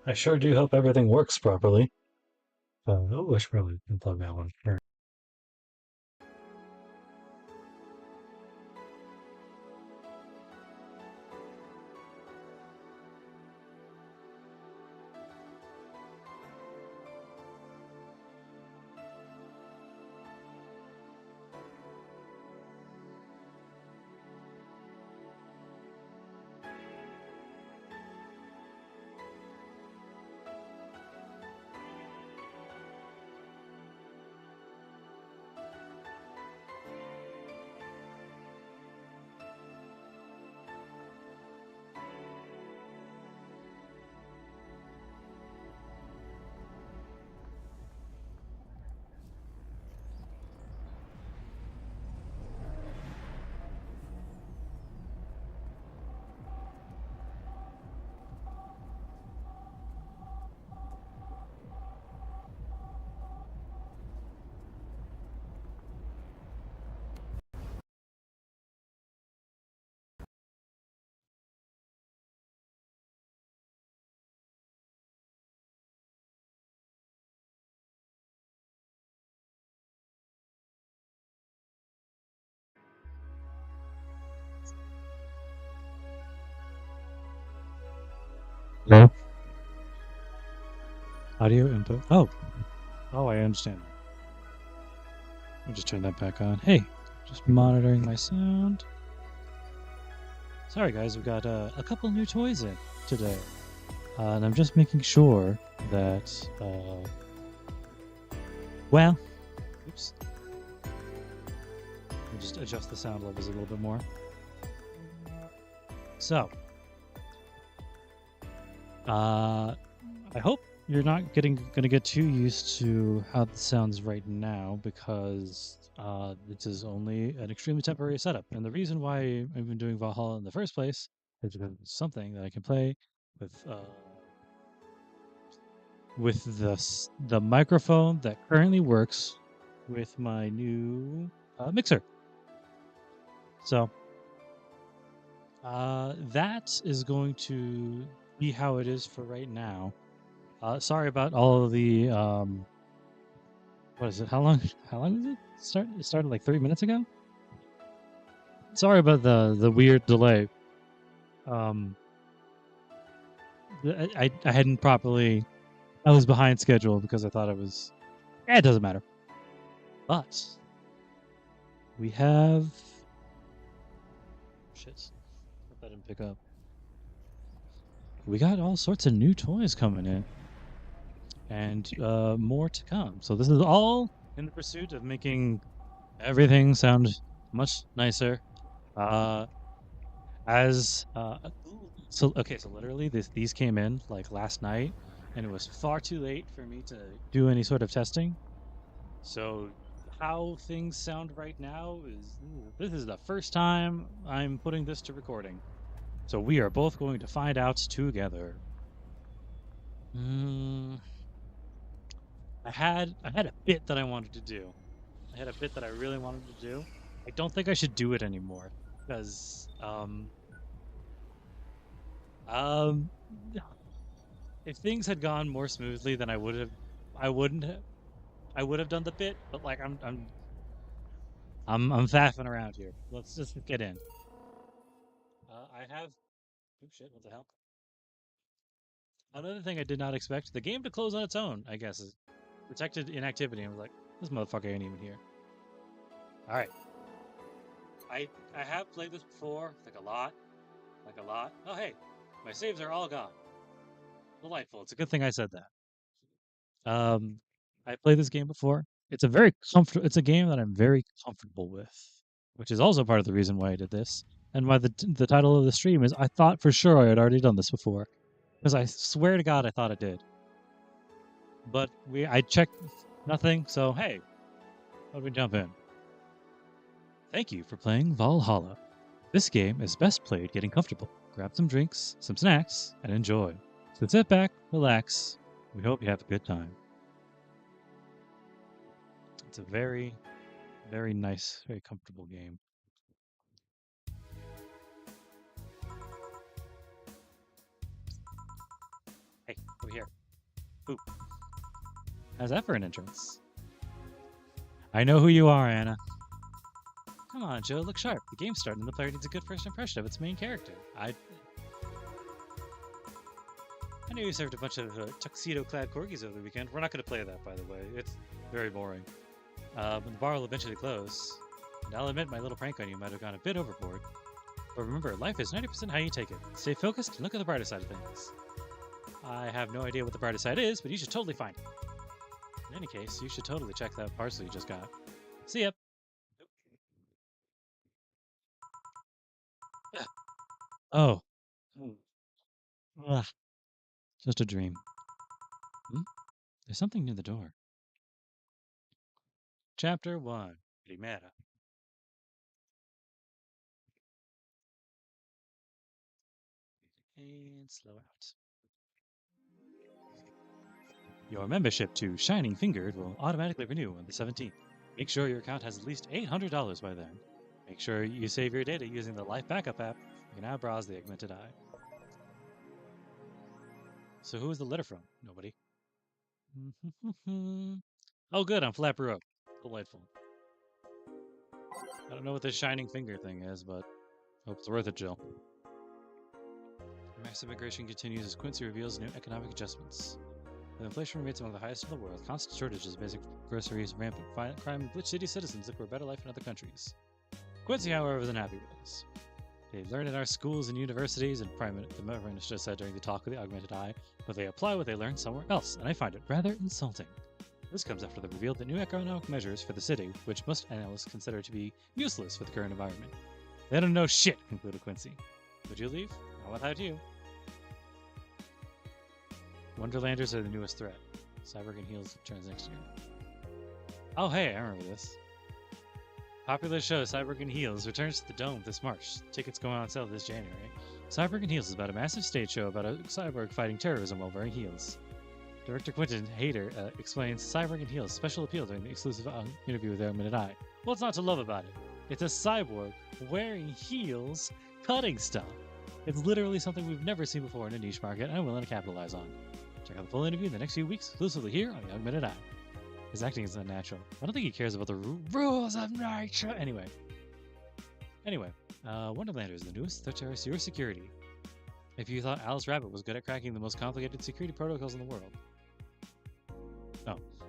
I sure do hope everything works properly. Oh, I should probably unplug that one. Sure. No. Audio input. Oh, I understand. I'll just turn that back on. Hey, just monitoring my sound. Sorry, guys, we've got a couple new toys in today, and I'm just making sure that. Well, oops. I'll just adjust the sound levels a little bit more. So, I hope you're not gonna get too used to how this sounds right now, because this is only an extremely temporary setup. And the reason why I've been doing Valhalla in the first place is because it's something that I can play with the microphone that currently works with my new mixer. So that is going to be how it is for right now. Sorry about all of the what is it? How long? How long did it start? It started like 30 minutes ago. Sorry about the weird delay. Um, I hadn't properly. I was behind schedule because I thought it was. It doesn't matter. But we have. Shit. Hope I didn't pick up. We got all sorts of new toys coming in, and more to come. So this is all in the pursuit of making everything sound much nicer. As so okay, so literally these came in like last night, and it was far too late for me to do any sort of testing. So how things sound right now is this is the first time I'm putting this to recording. So we are both going to find out together. Mm, I had a bit that I wanted to do. I had a bit that I really wanted to do. I don't think I should do it anymore because um if things had gone more smoothly, then I wouldn't have, I would have done the bit, but like I'm faffing around here. Let's just get in. I have. Oh shit! What the hell? Another thing I did not expect: the game to close on its own. I guess is detected inactivity. I was like, this motherfucker ain't even here. All right. I have played this before, like a lot, like a lot. Oh hey, my saves are all gone. Delightful. It's a good thing I said that. Um, I played this game before. It's a very comfortable. It's a game that I'm very comfortable with, which is also part of the reason why I did this, and why the title of the stream is. I thought for sure I had already done this before, because I swear to God I thought I did, but I checked nothing. So hey, let me jump in. Thank you for playing Valhalla. This game is best played getting comfortable. Grab some drinks, some snacks, and enjoy. So sit back, relax. We hope you have a good time. It's a very, very nice, very comfortable game. Hey, over here. Oop. How's that for an entrance? I know who you are, Anna. Come on, Joe, look sharp. The game's starting and the player needs a good first impression of its main character. I knew you served a bunch of tuxedo-clad corgis over the weekend. We're not going to play that, by the way. It's very boring. The bar will eventually close. And I'll admit my little prank on you might have gone a bit overboard. But remember, life is 90% how you take it. Stay focused and look at the brighter side of things. I have no idea what the brighter side is, but you should totally find it. In any case, you should totally check that parcel you just got. See ya! Oh. Ugh. Just a dream. There's something near the door. Chapter 1. Primera. And slow out. Your membership to Shining Fingered will automatically renew on the 17th. Make sure your account has at least $800 by then. Make sure you save your data using the Life Backup app. You can now browse the augmented eye. So who is the letter from? Nobody. Oh good, I'm Flapper Up. Delightful. I don't know what this Shining Finger thing is, but hope it's worth it, Jill. Mass immigration continues as Quincy reveals new economic adjustments. With inflation rates among the highest in the world, constant shortages of basic groceries, rampant crime, and Blitz City citizens look for a better life in other countries. Quincy, however, is unhappy with this. They learn in our schools and universities, and the Minister said during the talk of the Augmented Eye, but they apply what they learn somewhere else, and I find it rather insulting. This comes after they revealed the new economic measures for the city, which most analysts consider to be useless for the current environment. They don't know shit, concluded Quincy. Would you leave? Not without you. Wonderlanders are the newest threat. Cyborg and Heels returns next year. Oh hey, I remember this. Popular show Cyborg and Heels returns to the Dome this March. Tickets go on sale this January. Cyborg and Heels is about a massive stage show about a cyborg fighting terrorism while wearing heels. Director Quentin Hayter explains Cyborg and Heels' special appeal during the exclusive interview with Augmented Eye. What's not to love about it? It's a cyborg wearing heels, cutting stuff. It's literally something we've never seen before in a niche market and I'm willing to capitalize on. Check out the full interview in the next few weeks, exclusively here on the Augmented Eye. His acting is unnatural. I don't think he cares about the rules of nature. Anyway, Wonderlanders, the newest threat to your security. If you thought Alice Rabbit was good at cracking the most complicated security protocols in the world,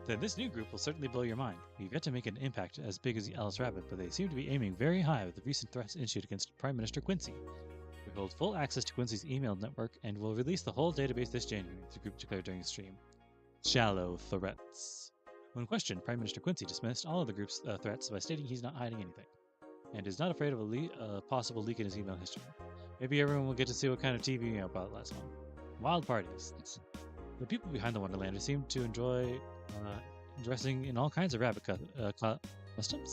then this new group will certainly blow your mind. We've yet to make an impact as big as the Alice Rabbit, but they seem to be aiming very high with the recent threats issued against Prime Minister Quincy. We hold full access to Quincy's email network and will release the whole database this January, the group declared during the stream. Shallow threats. When questioned, Prime Minister Quincy dismissed all of the group's threats by stating he's not hiding anything, and is not afraid of a possible leak in his email history. Maybe everyone will get to see what kind of TV you know about last month. Wild parties. The people behind the Wonderlanders seem to enjoy dressing in all kinds of rabbit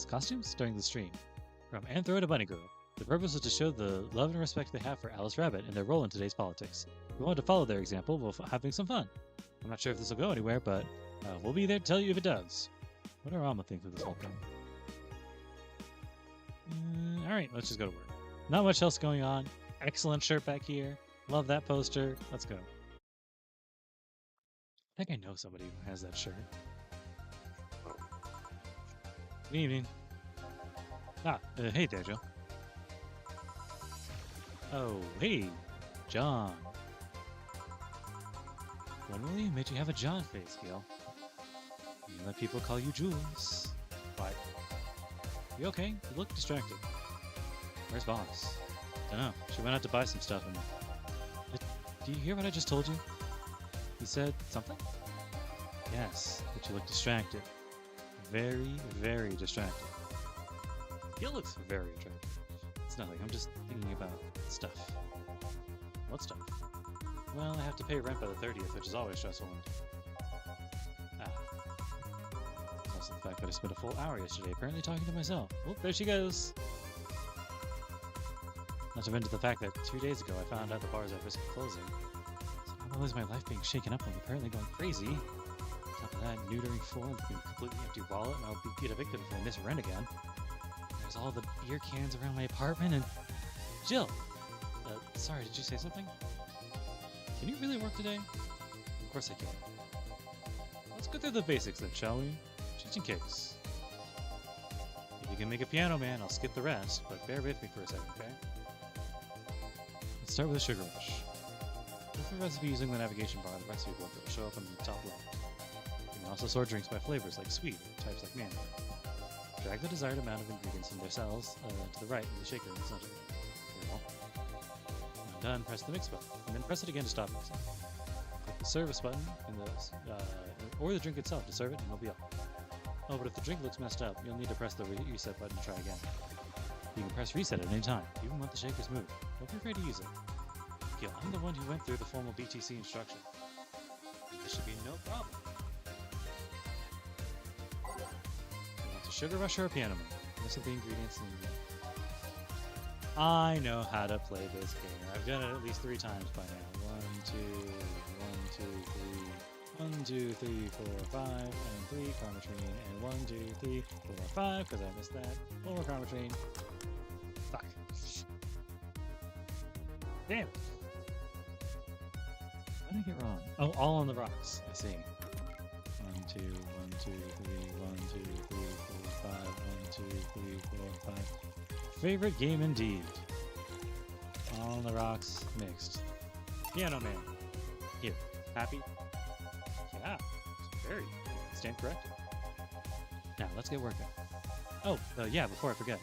costumes during the stream. From Anthro to Bunny Girl. The purpose was to show the love and respect they have for Alice Rabbit and their role in today's politics. We wanted to follow their example while having some fun. I'm not sure if this will go anywhere, but we'll be there to tell you if it does. What do Rama think of this whole thing? Alright, let's just go to work. Not much else going on. Excellent shirt back here. Love that poster. Let's go. I think I know somebody who has that shirt. Good evening. Hey there, Joe. Oh, hey, John. When will you admit you have a John face, Gil? You let people call you Jules. What? You okay? You look distracted. Where's Boss? Dunno. She went out to buy some stuff and... Do you hear what I just told you? He said something? Yes, but you look distracted. Very, very distracted. Gil looks very attractive. It's nothing, I'm just thinking about stuff. What stuff? Well, I have to pay rent by the 30th, which is always stressful. There's also the fact that I spent a full hour yesterday apparently talking to myself. Oh, there she goes! Not to mention the fact that 2 days ago I found out the bars are at risk of closing. So not only is my life being shaken up, I'm apparently going crazy. On top of that, neutering 4 and a completely empty wallet, and I'll be evicted if I miss rent again. There's all the beer cans around my apartment, and... Jill! Sorry, did you say something? Can you really work today? Of course I can. Let's go through the basics then, shall we? Just in case. If you can make a Piano Man, I'll skip the rest, but bear with me for a second, okay? Let's start with a sugar rush. Look for the recipe using the navigation bar. The recipe book that will show up on the top left. You can also sort drinks by flavors like sweet or types like mango. Drag the desired amount of ingredients in their cells to the right in the shaker in the center. Very well. When done, press the mix button, and then press it again to stop mixing. Click the service button in the, or the drink itself to serve it, and it'll be up. Oh, but if the drink looks messed up, you'll need to press the reset button to try again. You can press reset at any time, even when the shaker's moved. Don't be afraid to use it. Gil, I'm the one who went through the formal BTC instruction. This should be no problem. Want a sugar rush or a piano man? List of the ingredients and I know how to play this game. I've done it at least 3 times by now. 1, 2, 3, 4, 5, and 3 Karmatrine, and 1, 2, 3, 4, 5, because I missed that. 4 Karmatrine. Fuck. Damn it. What did I get wrong? Oh, all on the rocks. I see. 1, 2, 1, 2, 3, 1, 2, 3, 4, 5, 1, 2, 3, 4, 5. Favorite game indeed. All on the rocks mixed. Piano Man. Here. Happy? Yeah. Very. Stand corrected. Now, let's get working. Oh, yeah, before I forget.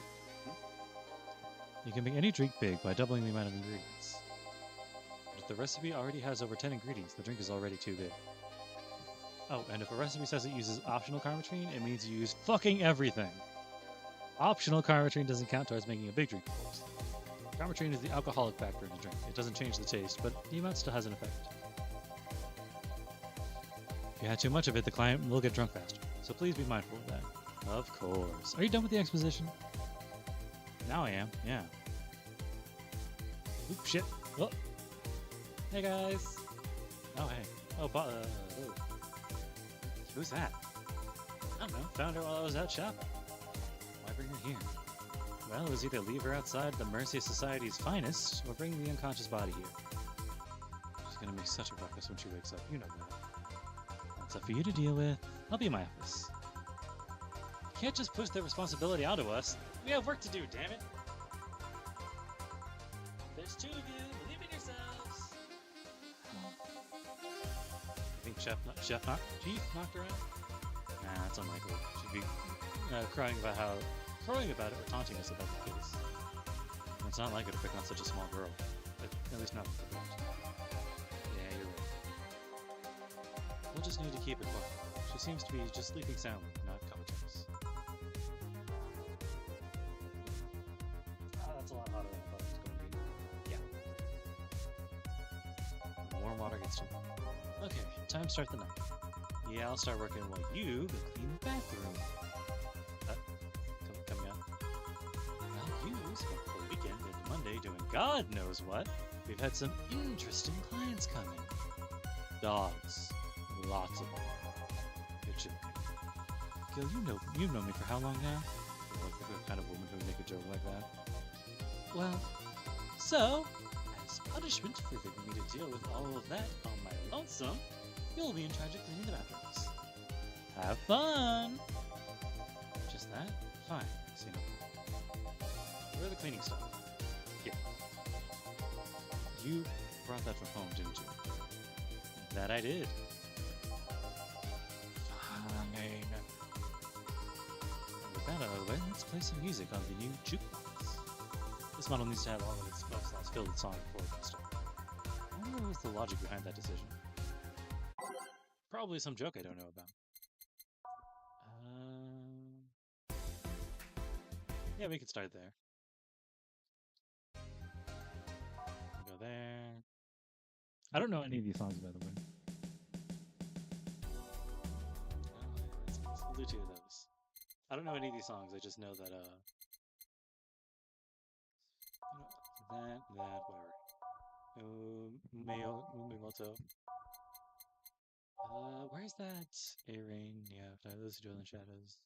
You can make any drink big by doubling the amount of ingredients. But if the recipe already has over 10 ingredients, the drink is already too big. Oh, and if a recipe says it uses optional Karmatrine, it means you use fucking everything. Optional Karmatrine doesn't count towards making a big drink, of course. Karmatrine is the alcoholic factor in the drink. It doesn't change the taste, but the amount still has an effect. If you had too much of it, the client will get drunk faster, so please be mindful of that. Of course. Are you done with the exposition? Now I am, yeah. Oop, shit. Oh. Hey, guys. Oh, hey. Oh, oh. Who's that? I don't know. Found her while I was out shopping. Why bring her here? Well, it was either leave her outside the Mercy Society's finest, or bring the unconscious body here. She's gonna make such a ruckus when she wakes up. You know that. That's up for you to deal with. I'll be in my office. You can't just push that responsibility onto us. We have work to do, damn it. There's 2 of you. Believe in yourselves. I think Chief knocked her out? Nah, that's unlikely. She'd be crowing about it or taunting us about the case. And it's not like her to pick on such a small girl. At least not with the girls. Yeah, you're right. We'll just need to keep it quiet. She seems to be just sleeping soundly, not comatose. That's a lot hotter than I thought it was going to be. Yeah. When warm water gets to me. Okay, time to start the night. Yeah, I'll start working while you go clean the bathroom. Coming up. Well, you spent the weekend and Monday doing God knows what. We've had some interesting clients come in. Dogs. Lots of them. You're joking. Gil, you've known me for how long now? You're the kind of woman who would make a joke like that. Well, so, as punishment for leaving me to deal with all of that on my lonesome, you'll be in charge of cleaning the bathrooms. Have fun! Just that? Fine. See no problem. Where are the cleaning stuff? Here. You brought that from home, didn't you? That I did. Fine. With that out of the way, let's play some music on the new jukebox. This model needs to have all of its smoke slots filled with songs before it can start. I wonder what was the logic behind that decision. Probably some joke I don't know about. Yeah, we can start there. Go there. I don't know any of these songs, by the way. We'll do 2 of those. I don't know any of these songs. I just know that whatever. Mimoto. Where's that? A-Rain, yeah, those who dwell in shadows.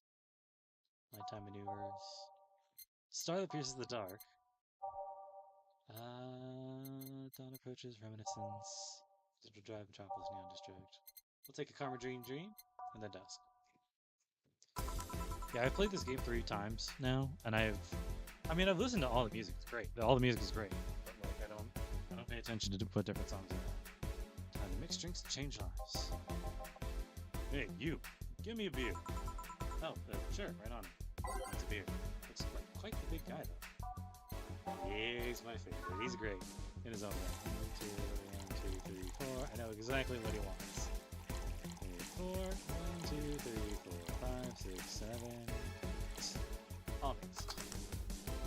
Nighttime maneuvers. Star that pierces the dark. Dawn approaches, reminiscence. Digital Drive, Metropolis, Neon District. We'll take a Karma Dream. and the desk. Yeah, I've played this game 3 times now, and I've listened to all the music. It's great. All the music is great, but like I don't pay attention to put different songs in. Time to mix drinks, change lives. Hey, you, give me a beer. Oh, sure, right on. It's a beer. Looks like quite the big guy though. Yeah, he's my favorite. He's great in his own way. 1, 2, 3, 4. I know exactly what he wants. 3, 4. 1, 2, 3, 4, 5, 6, 7. 8. All mixed.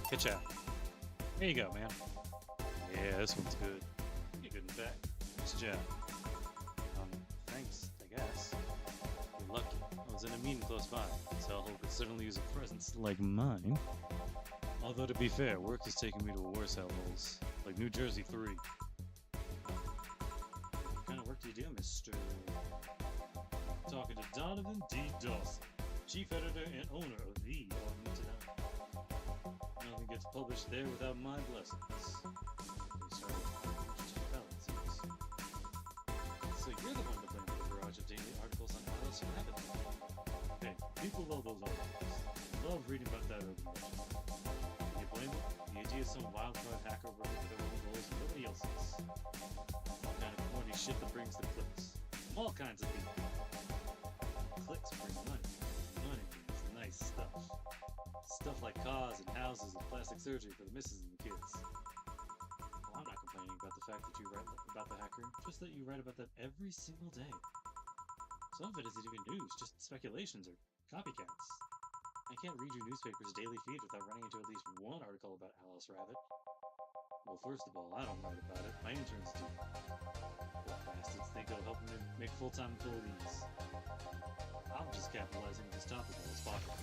Good job. There you go, man. Yeah, this one's good. You're good in fact. Nice job. Thanks, I guess. You're lucky. I was in a meeting close by, so I could certainly use a presence like mine. Although, to be fair, work has taken me to worse hellholes, like New Jersey 3. What kind of work do you do, Mr.? Talking to Donovan D. Dawson, chief editor and owner of the Internet. Nothing gets published there without my blessings. So you're the one to blame for the barrage of daily articles on Alice Rabbit. Hey, people love those articles. Love reading about that urban legend. Can you blame it? The idea of some wildcard hacker running for their own goals and nobody else's. All kind of corny shit that brings the clicks. From all kinds of people. Clicks bring money. Money means nice stuff. Stuff like cars and houses and plastic surgery for the missus and the kids. Well, I'm not complaining about the fact that you write about the hacker, just that you write about that every single day. Some of it isn't even news, just speculations or copycats. I can't read your newspaper's daily feed without running into at least one article about Alice Rabbit. Well, first of all, I don't write about it. My interns do. Poor bastards think it'll help them make full-time employees. I'm just capitalizing this topic while it's popular.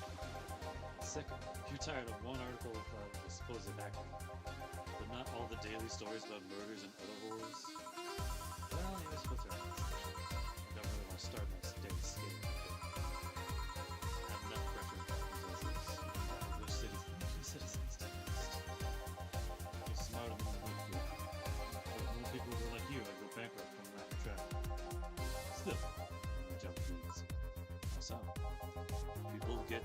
Second, if you're tired of one article of a supposed hacker, but not all the daily stories about murders and other horrors, well, here's what's right. I don't really want to start my day scared. I have enough pressure from these citizens to exist. You're smarter than the book. But more people who are like you, I go bankrupt from lack of track. Still, my job please. So, people get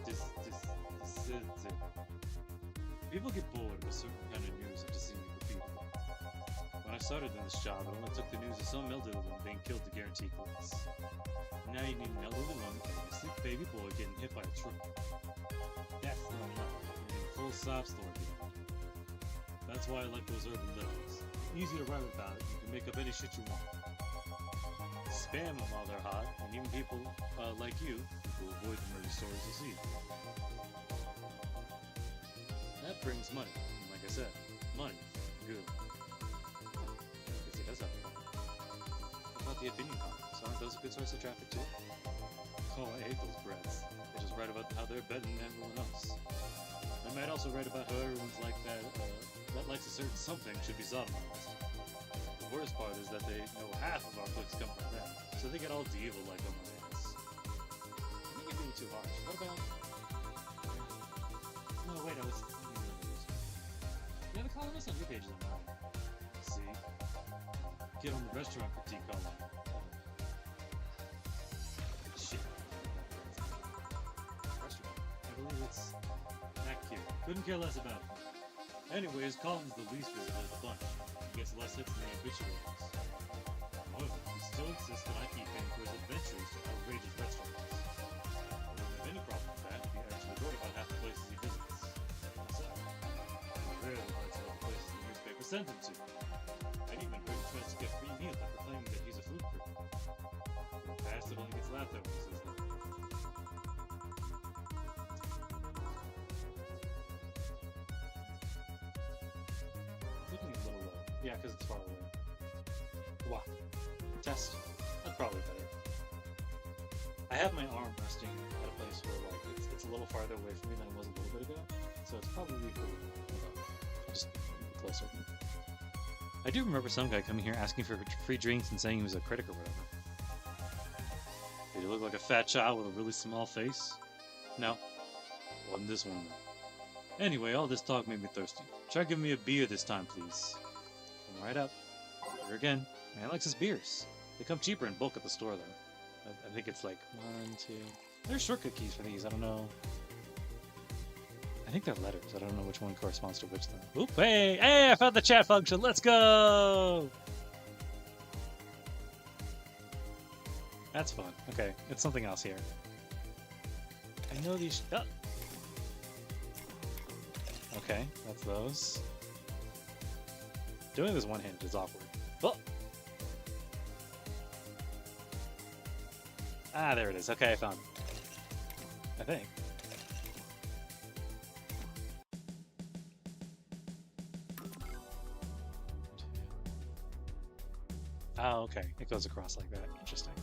people get bored with certain kind of news after seeing it repeatedly. When I started in this job, it only took the news of some elderly woman being killed to guarantee clicks. Now you need an elderly woman and a sick baby boy getting hit by a truck. That's not enough. You need a full sob story behind it. That's why I like those urban legends. Easy to write about it, you can make up any shit you want. Spam them while they're hot, and even people like you will avoid the murder stories you see. That brings money, and like I said, money, good. Because he does have money. What about the opinion columns? Aren't those a good source of traffic too? Oh, I hate those brats. They just write about how they're better than everyone else. They might also write about how everyone's like that likes a certain something should be sodomized. The worst part is that they know half of our clicks come from them, so they get all diva like on my ass. I think you're being too harsh. What about... No, wait, I was... You have a columnist on your pages on mine. See? Get on the restaurant critique column. Shit. Restaurant. I believe it's... Not cute. Couldn't care less about it. Anyways, column's the least visited of the bunch. He gets less hits than the obituaries. However, he still insists that I keep paying for his adventures to outrageous restaurants. I don't have any problem with that. He actually wrote about half the places he visits. Himself. He rarely writes about the places the newspaper sent him to. I'd even heard he tries to get free meals after claiming that he's a food critic. The bastard only gets laughed at when he says that. Yeah, because it's far away. Wow. Test. That's probably better. I have my arm resting at a place where like it's a little farther away from me than it was a little bit ago, so it's probably cool. Just closer. I do remember some guy coming here asking for free drinks and saying he was a critic or whatever. Did he look like a fat child with a really small face? No. Wasn't this one. Anyway, all this talk made me thirsty. Try giving me a beer this time, please. Right up. Here again. Man likes his beers. They come cheaper in bulk at the store, though. I think it's like 1, 2. There's shortcut keys for these. I don't know. I think they're letters. I don't know which one corresponds to which thing. Oop! Hey! I found the chat function. Let's go! That's fun. Okay, it's something else here. I know these. Oh. Okay, that's those. Doing this one-handed is awkward. Oh. Ah, there it is. Okay, I found it. I think. Oh, okay. It goes across like that. Interesting.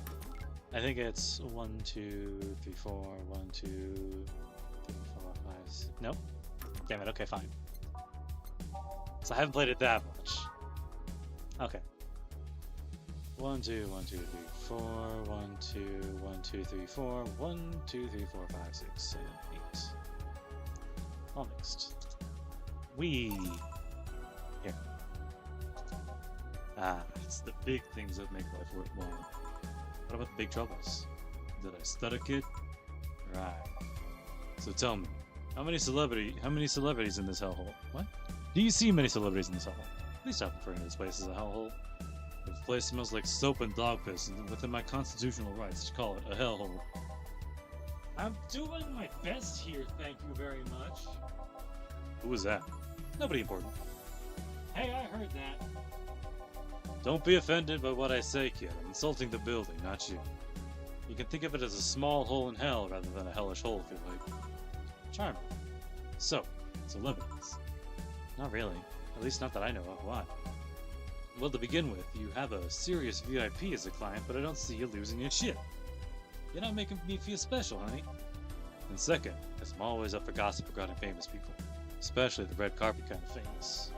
I think it's 1, 2, 3, 4, 1, 2, 3, 4, 5, 6. Nope. Damn it. Okay, fine. So I haven't played it that much. Okay. 1, 2, 1, 2, 3, 4, 1, 2, 1, 2, 3, 4, 1, 2, 3, 4, 5, 6, 7, 8. All mixed. Wee. Here. Ah, it's the big things that make life worthwhile. What about the big troubles? Did I stutter, kid? Right. So tell me, how many celebrities in this hellhole? What? Do you see many celebrities in this hellhole? Please stop referring to this place as a hellhole. If the place smells like soap and dog piss, and within my constitutional rights to call it a hellhole. I'm doing my best here, thank you very much. Who was that? Nobody important. Hey, I heard that. Don't be offended by what I say, kid. I'm insulting the building, not you. You can think of it as a small hole in hell rather than a hellish hole, if you like. Charming. So, celebrities. Not really. At least not that I know of. Why? Well, to begin with, you have a serious VIP as a client, but I don't see you losing your shit. You're not making me feel special, honey. And second, I'm always up for gossip regarding famous people. Especially the red carpet kind of famous.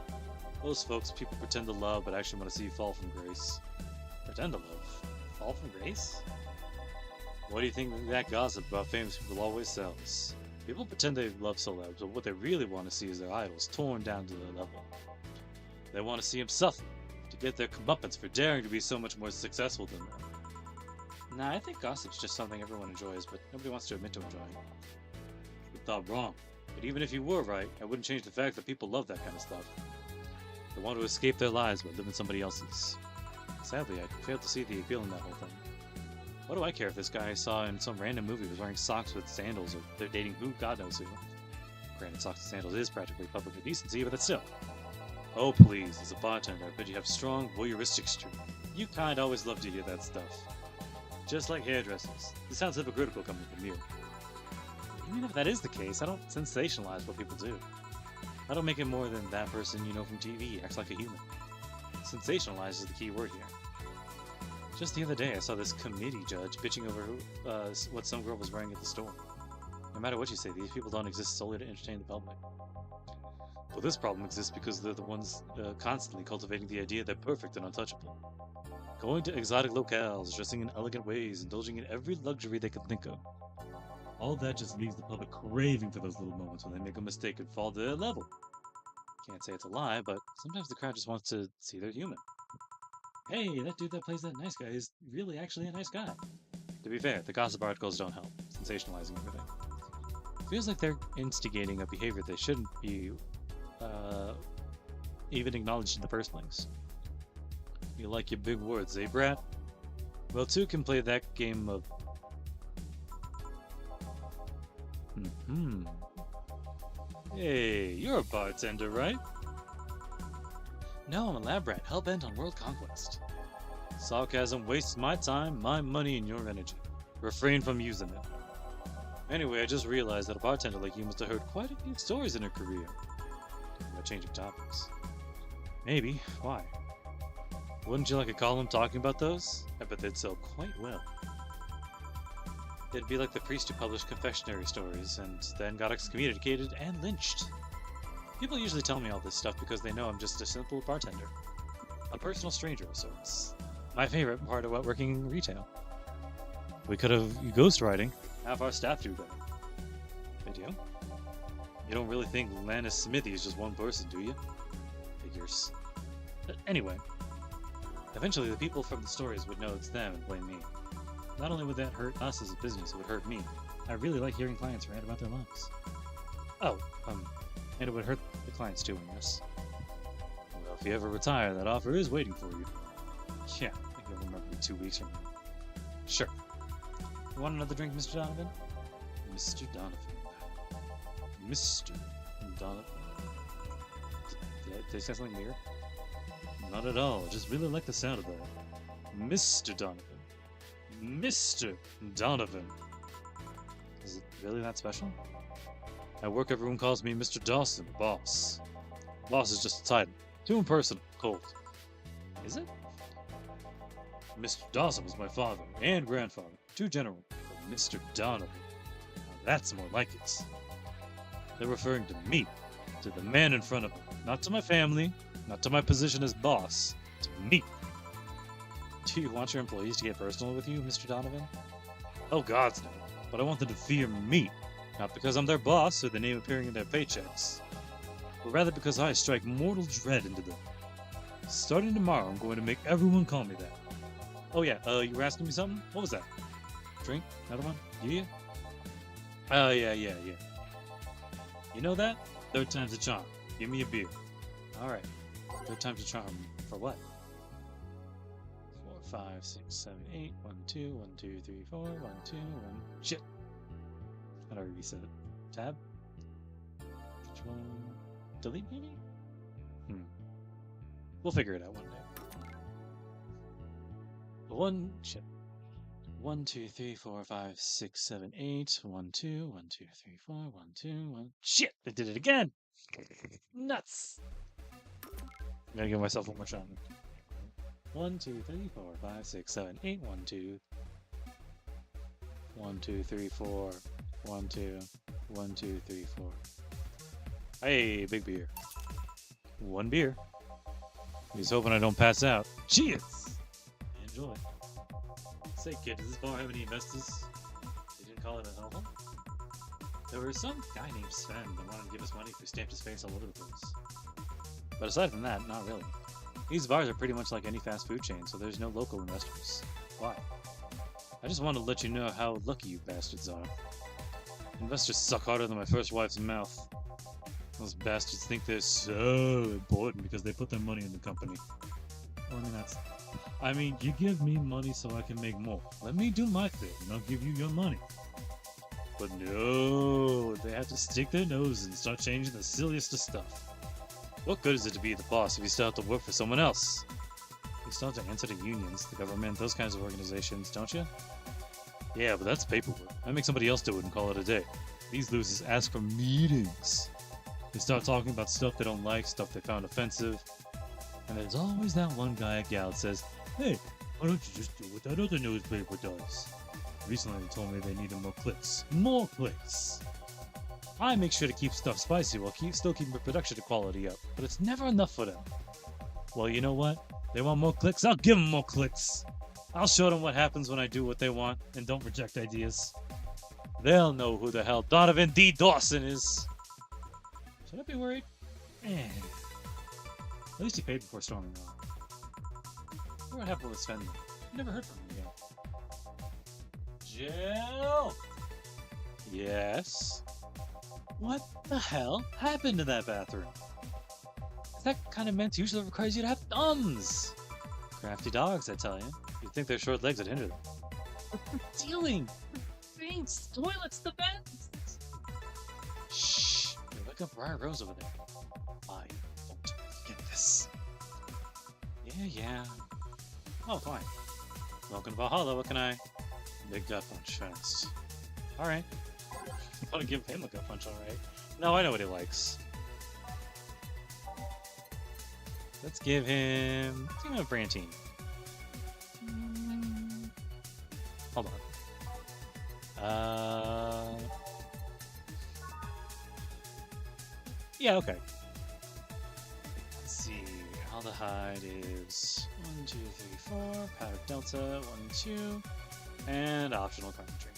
Those folks people pretend to love, but actually want to see you fall from grace. Pretend to love? Fall from grace? What do you think that gossip about famous people always sells? People pretend they love celebs, but what they really want to see is their idols torn down to their level. They want to see them suffer, to get their comeuppance for daring to be so much more successful than them. Nah, I think gossip's just something everyone enjoys, but nobody wants to admit to enjoying it. You thought wrong, but even if you were right, I wouldn't change the fact that people love that kind of stuff. They want to escape their lives by living somebody else's. Sadly, I failed to see the appeal in that whole thing. What do I care if this guy I saw in some random movie was wearing socks with sandals, or they're dating who God knows who? Granted, socks and sandals is practically public indecency, but that's still. Oh please, as a bartender, I bet you have strong voyeuristic streak. You kind always love to hear that stuff. Just like hairdressers. This sounds hypocritical coming from you. Even if that is the case, I don't sensationalize what people do. I don't make it more than that person you know from TV acts like a human. Sensationalize is the key word here. Just the other day, I saw this committee judge bitching over what some girl was wearing at the store. No matter what you say, these people don't exist solely to entertain the public. Well, this problem exists because they're the ones constantly cultivating the idea they're perfect and untouchable. Going to exotic locales, dressing in elegant ways, indulging in every luxury they can think of. All that just leaves the public craving for those little moments when they make a mistake and fall to their level. Can't say it's a lie, but sometimes the crowd just wants to see they're human. Hey, that dude that plays that nice guy is really actually a nice guy. To be fair, the gossip articles don't help, sensationalizing everything. Feels like they're instigating a behavior they shouldn't be even acknowledged in the first place. You like your big words, eh, brat? Well, two can play that game of... Hey, you're a bartender, right? No, I'm a lab rat, hell-bent on world conquest. Sarcasm wastes my time, my money, and your energy. Refrain from using it. Anyway, I just realized that a bartender like you must have heard quite a few stories in her career. About changing topics. Maybe. Why? Wouldn't you like a column talking about those? I bet they'd sell quite well. It'd be like the priest who published confessionary stories, and then got excommunicated and lynched. People usually tell me all this stuff because they know I'm just a simple bartender. A personal stranger of sorts. My favorite part about working in retail. We could have ghostwriting. Half our staff do that. They do? You don't really think Lannis Smithy is just one person, do you? Figures. But anyway. Eventually the people from the stories would know it's them and blame me. Not only would that hurt us as a business, it would hurt me. I really like hearing clients rant about their lives. Oh, and it would hurt the clients too, I guess. Well, if you ever retire, that offer is waiting for you. Yeah, I think you'll remember me 2 weeks from now. Sure. You want another drink, Mr. Donovan? Mr. Donovan. Mr. Donovan. Did I say something weird? Not at all. I just really like the sound of that. Mr. Donovan. Mr. Donovan. Is it really that special? At work, everyone calls me Mr. Dawson, boss. Boss is just a title. Too impersonal, cold. Is it? Mr. Dawson was my father and grandfather. Too general. But Mr. Donovan. Now that's more like it. They're referring to me, to the man in front of them. Not to my family, not to my position as boss, to me. Do you want your employees to get personal with you, Mr. Donovan? Oh, gods no. But I want them to fear me. Not because I'm their boss or the name appearing in their paychecks, but rather because I strike mortal dread into them. Starting tomorrow, I'm going to make everyone call me that. Oh yeah, you were asking me something? What was that? Drink? Another one? Yeah? Oh, yeah. You know that? Third time's a charm. Give me a beer. Alright. Third time's a charm. For what? 4, 5, 6, 7, 8. 1, 2, 1, 2, 3, 4. 1, 2, 1. Shit! How do I reset it? Tab? Control. Delete maybe? We'll figure it out one day. Shit. 1, 2, 3, 4, 5, 6, 7, 8. 1, 2, 1, 2, 3, 4. 1, 2, 1. Shit! I did it again! Nuts! I'm gonna give myself one more shot. 1, 2, 3, 4, 5, 6, 7, 8. 1, 2. 1, 2, 3, 4. 1, 2. 1, 2, 3, 4. Hey, big beer. One beer. He's hoping I don't pass out. Cheers! Enjoy. Say, kid, does this bar have any investors? They didn't call it a hellhole? There was some guy named Sven that wanted to give us money if we stamped his face all over the place. But aside from that, not really. These bars are pretty much like any fast food chain, so there's no local investors. Why? I just wanted to let you know how lucky you bastards are. Investors suck harder than my first wife's mouth. Those bastards think they're so important because they put their money in the company. Well, I mean, you give me money so I can make more. Let me do my thing, and I'll give you your money. But no, they have to stick their nose and start changing the silliest of stuff. What good is it to be the boss if you still have to work for someone else? You still have to answer to unions, the government, those kinds of organizations, don't you? Yeah, but that's paperwork. I make somebody else do it and call it a day. These losers ask for meetings. They start talking about stuff they don't like, stuff they found offensive. And there's always that one guy at Gal that says, hey, why don't you just do what that other newspaper does? Recently they told me they needed more clicks. More clicks! I make sure to keep stuff spicy while still keeping the production quality up, but it's never enough for them. Well, you know what? They want more clicks? I'll give them more clicks! I'll show them what happens when I do what they want and don't reject ideas. They'll know who the hell Donovan D. Dawson is. Should I be worried? At least he paid before storming off. What happened with Sven? Never heard from him again. Jill! Yes? What the hell happened to that bathroom? That kind of mess usually requires you to have thumbs! Crafty dogs, I tell you. You'd think their short legs would hinder them. But they're stealing! Things! Toilets! The beds! Shh! Hey, look up Briar Rose over there. I won't get this. Yeah. Oh, fine. Welcome to Valhalla, what can I... Big gut punch fast. Alright. I want to give him a gut punch, alright. No, I know what he likes. Let's give him a Brantine. Hold on. Yeah, okay. Let's see. Aldehyde is 1, 2, 3, 4. Powdered Delta, 1, 2. And optional carpentry.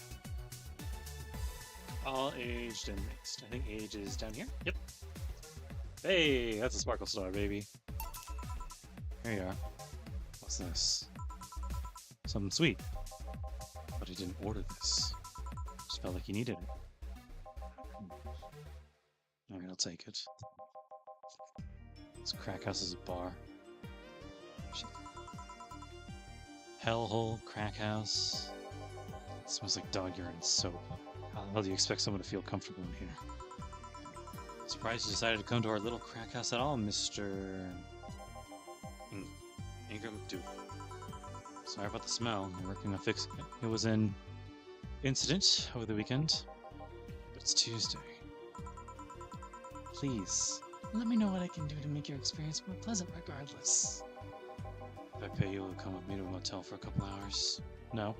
All aged and mixed. I think age is down here. Yep. Hey, that's a Sparkle Star, baby. Here you are. What's this? Something sweet. he didn't order this. Just felt like he needed it. Alright, I'll take it. This crack house is a bar. Shit. Hellhole, crack house. It smells like dog urine and soap. How the hell do you expect someone to feel comfortable in here? Surprised you decided to come to our little crack house at all, Mr. Ingram Duke. Sorry about the smell. I'm working on fixing it. It was an incident over the weekend, but it's Tuesday. Please, let me know what I can do to make your experience more pleasant regardless. If I pay you, we'll come with me to a motel for a couple hours. No,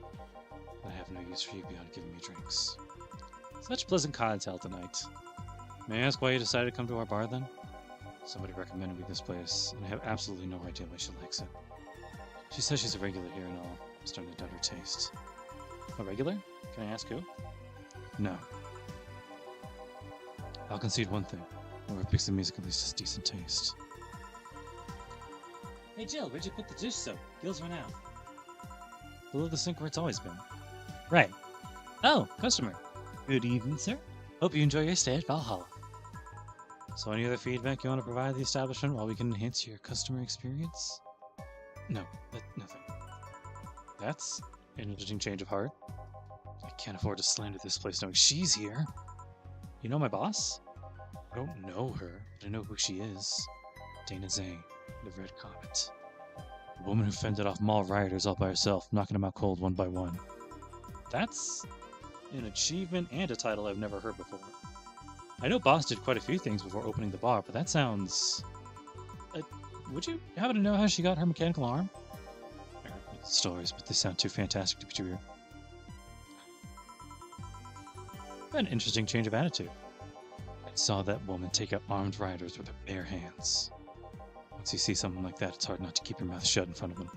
I have no use for you beyond giving me drinks. Such pleasant clientele tonight. May I ask why you decided to come to our bar then? Somebody recommended me this place, and I have absolutely no idea why she likes it. She says she's a regular here and all. I'm starting to doubt her taste. A regular? Can I ask who? No. I'll concede one thing. Whoever picks the music at least has decent taste. Hey Jill, where'd you put the dish soap? Gills run out. Below the sink where it's always been. Right. Oh, customer. Good evening, sir. Hope you enjoy your stay at Valhalla. So any other feedback you want to provide the establishment while we can enhance your customer experience? No, nothing. That's an interesting change of heart. I can't afford to slander this place knowing she's here. You know my boss? I don't know her, but I know who she is. Dana Zane, the Red Comet. The woman who fended off mall rioters all by herself, knocking them out cold one by one. That's an achievement and a title I've never heard before. I know Boss did quite a few things before opening the bar, but that sounds... would you happen to know how she got her mechanical arm? I've heard stories, but they sound too fantastic to be true. An interesting change of attitude. I saw that woman take out armed rioters with her bare hands. Once you see something like that, it's hard not to keep your mouth shut in front of them.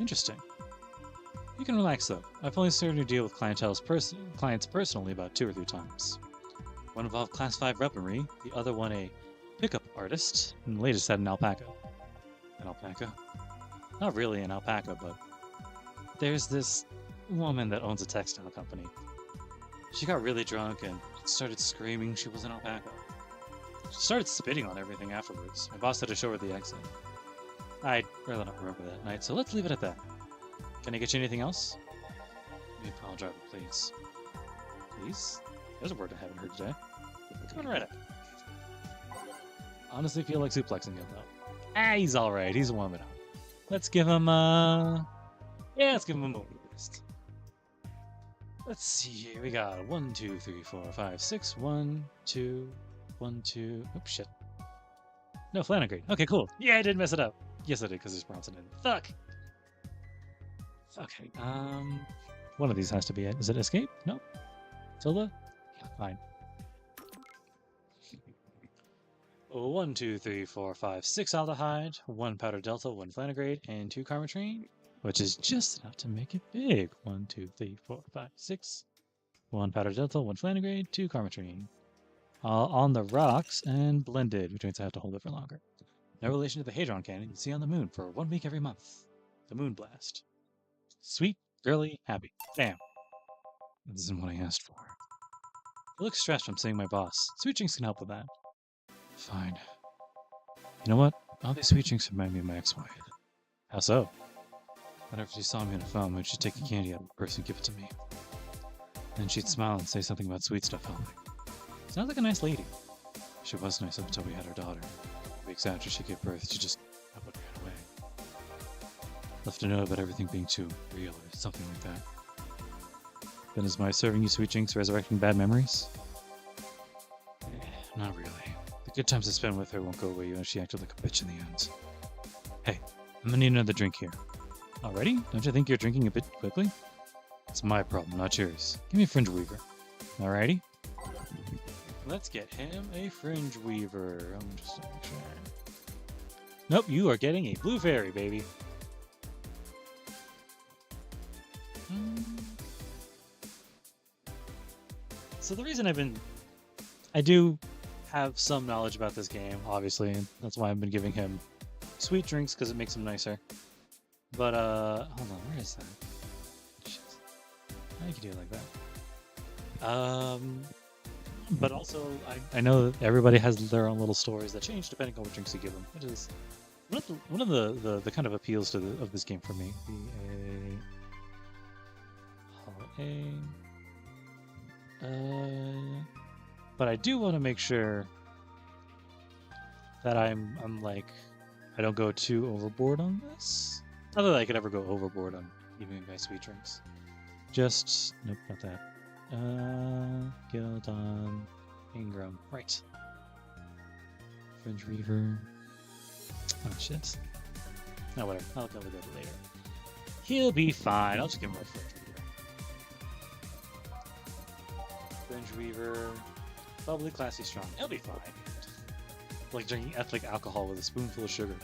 Interesting. You can relax though. I've only started to deal with clients personally about 2 or 3 times. One involved Class 5 weaponry, the other one a pickup artist, and the latest had an alpaca. An alpaca? Not really an alpaca, but there's this woman that owns a textile company. She got really drunk and started screaming she was an alpaca. She started spitting on everything afterwards. My boss had to show her the exit. I'd rather not remember that night, so let's leave it at that. Can I get you anything else? Give me a pile driver, please. Please? There's a word I haven't heard today. Coming right up. Honestly feel like suplexing him though. He's alright. He's warming up. Let's give him yeah, let's give him a movie list. Let's see here. We got 1, 2, 3, 4, 5, 6. 1, 2, 1, 2. Oops, shit. No, Flanagan. Okay, cool. Yeah, I didn't mess it up. Yes, I did, because there's Bronson in it. Fuck! Okay, one of these has to be it. Is it Escape? No? Tilda? Yeah, fine. 1, 2, 3, 4, 5, 6 aldehyde, 1 powder delta, 1 flanagrade, and 2 carmetrine, which is just enough to make it big. 1, 2, 3, 4, 5, 6. 1 powder delta, 1 flanagrade, 2 carmetrine. All on the rocks and blended, which means I have to hold it for longer. No relation to the Hadron Cannon you see on the moon for 1 week every month. The Moon Blast. Sweet, girly, happy. Damn. This isn't what I asked for. I look stressed from seeing my boss. Sweet drinks can help with that. Fine. You know what? All these sweet drinks remind me of my ex-wife. How so? Whenever she saw me in a film, she'd take a candy out of her purse and give it to me. Then she'd smile and say something about sweet stuff helping. Sounds like a nice lady. She was nice up until we had our daughter. Weeks after she gave birth, she just up and ran away. Left a note about everything being too real or something like that. Then is my serving you sweet drinks resurrecting bad memories? Not really. The good times I spent with her won't go away even if she acted like a bitch in the end. Hey, I'm gonna need another drink here. Already? Don't you think you're drinking a bit quickly? It's my problem, not yours. Give me a fringe weaver. Alrighty? Let's get him a fringe weaver. I'm just making sure. Nope, you are getting a blue fairy, baby. So the reason I do have some knowledge about this game, obviously, and that's why I've been giving him sweet drinks, because it makes him nicer. But, hold on, where is that? Shit. I could do it like that. But also, I know that everybody has their own little stories that change depending on what drinks you give them, which is one of the kind of appeals to of this game for me. But I do want to make sure that I'm like I don't go too overboard on this. Not that I could ever go overboard on giving guys sweet drinks. Just nope, not that. Gildon, Ingram, right. Fringe Reaver. Oh shit. No, whatever. I'll cover that later. He'll be fine. I'll just give him a Fringe Reaver. Fringe Reaver. Bubbly, classy, strong. He'll be fine. Like drinking ethnic alcohol with a spoonful of sugar.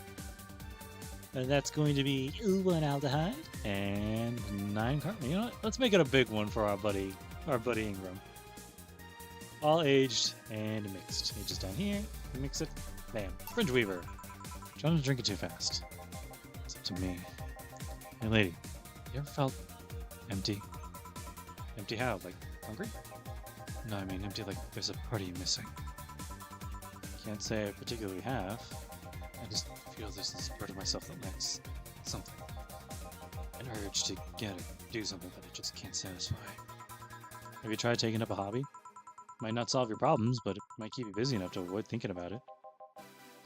And that's going to be 1 aldehyde and 9 carbon. You know what? Let's make it a big one for our buddy Ingram. All aged and mixed. Ages down here. Mix it. Bam. Fringe Weaver. Trying to drink it too fast. It's up to me. Hey, lady. You ever felt empty? Empty how? Like hungry? No, I mean empty like there's a part of you missing. Can't say I particularly have. I just feel there's this part of myself that lacks something. An urge to get or do something that I just can't satisfy. Have you tried taking up a hobby? Might not solve your problems, but it might keep you busy enough to avoid thinking about it.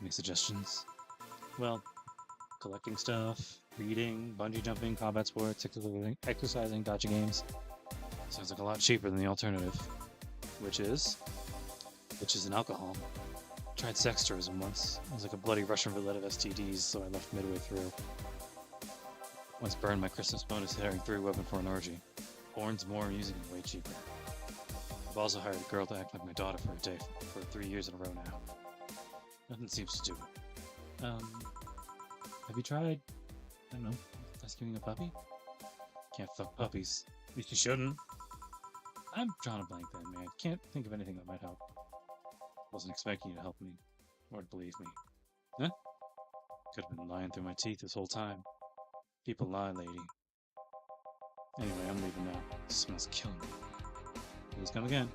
Any suggestions? Well, collecting stuff, reading, bungee jumping, combat sports, exercising, gotcha games. Sounds like a lot cheaper than the alternative. Which is an alcohol. Tried sex tourism once. It was like a bloody Russian roulette of STDs, so I left midway through. Once burned my Christmas bonus hiring 3 women for an orgy. Porn's more amusing and way cheaper. I've also hired a girl to act like my daughter for a day for 3 years in a row now. Nothing seems to do it. Have you tried, I don't know, rescuing a puppy? Can't fuck puppies. At least you shouldn't. I'm drawing a blank then, man. Can't think of anything that might help. Wasn't expecting you to help me, or to believe me. Huh? Could have been lying through my teeth this whole time. People lie, lady. Anyway, I'm leaving now. It smells killing me. Please come again.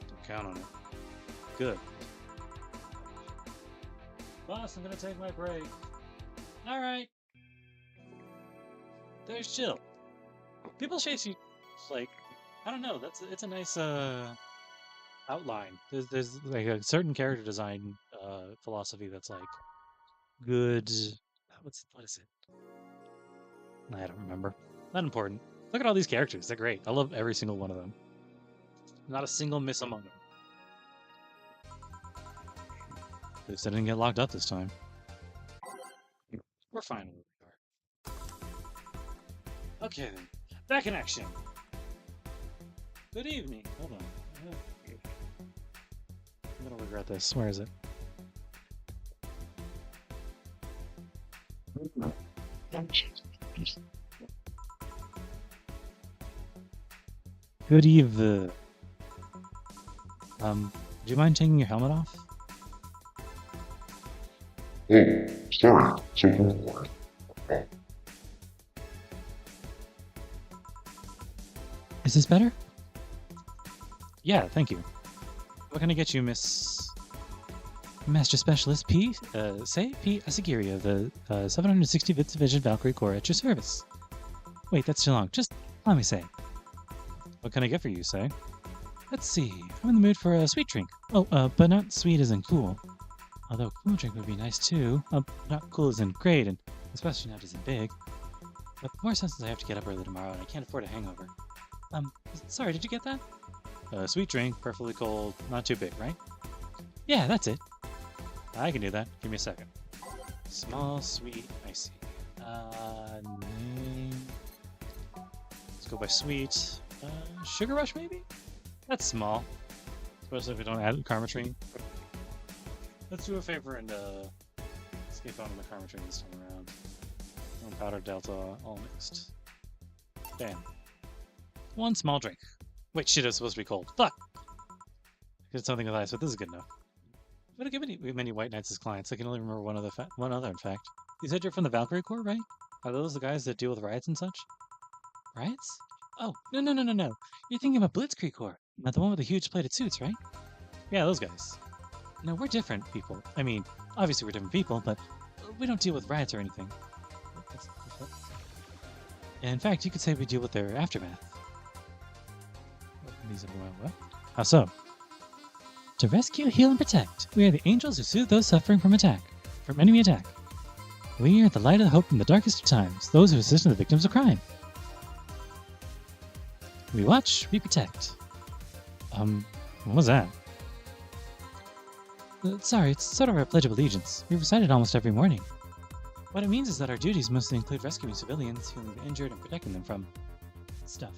Don't count on it. Good. Boss, I'm gonna take my break. Alright. There's Jill. People chase you, like, I don't know, it's a nice, outline. There's like a certain character design philosophy that's like good. What is it? I don't remember. Not important. Look at all these characters. They're great. I love every single one of them. Not a single miss among them. At least I didn't get locked up this time. We're fine where we are. Okay then. Back in action. Good evening. Hold on. I'm gonna regret this. Where is it? Good eve. Do you mind taking your helmet off? Oh, sorry, so hard. Is this better? Yeah, thank you. What can I get you, Miss Master Specialist P? P. Asagiri of the 765th Division Valkyrie Corps at your service. Wait, that's too long. Just let me say. What can I get for you, say? Let's see. I'm in the mood for a sweet drink. Oh, but not sweet as in cool. Although cool drink would be nice too. Not cool as in great, and especially not as in big. But more so since I have to get up early tomorrow and I can't afford a hangover. Sorry, did you get that? Sweet drink, preferably cold, not too big, right? Yeah, that's it. I can do that. Give me a second. Small, sweet, icy. Name. Let's go by sweet. Sugar Rush, maybe? That's small. Especially if we don't add Karma Tree. Let's do a favor and skip on the Karma Tree this time around. Powder Delta, all mixed. Bam. 1 small drink. Wait, shit, it's supposed to be cold. Fuck! Get something with ice, but this is good enough. We don't give many White Knights as clients. I can only remember one other, in fact. You said you're from the Valkyrie Corps, right? Are those the guys that deal with riots and such? Riots? Oh, no. You're thinking about Blitzkrieg Corps, not the one with the huge plated suits, right? Yeah, those guys. No, we're different people. I mean, obviously we're different people, but we don't deal with riots or anything. In fact, you could say we deal with their aftermath. What? How so? To rescue, heal, and protect. We are the angels who soothe those suffering from enemy attack. We are the light of hope in the darkest of times, those who assist the victims of crime. We watch, we protect. What was that? Sorry, it's sort of our Pledge of Allegiance. We recite it almost every morning. What it means is that our duties mostly include rescuing civilians, healing the injured, and protecting them from stuff.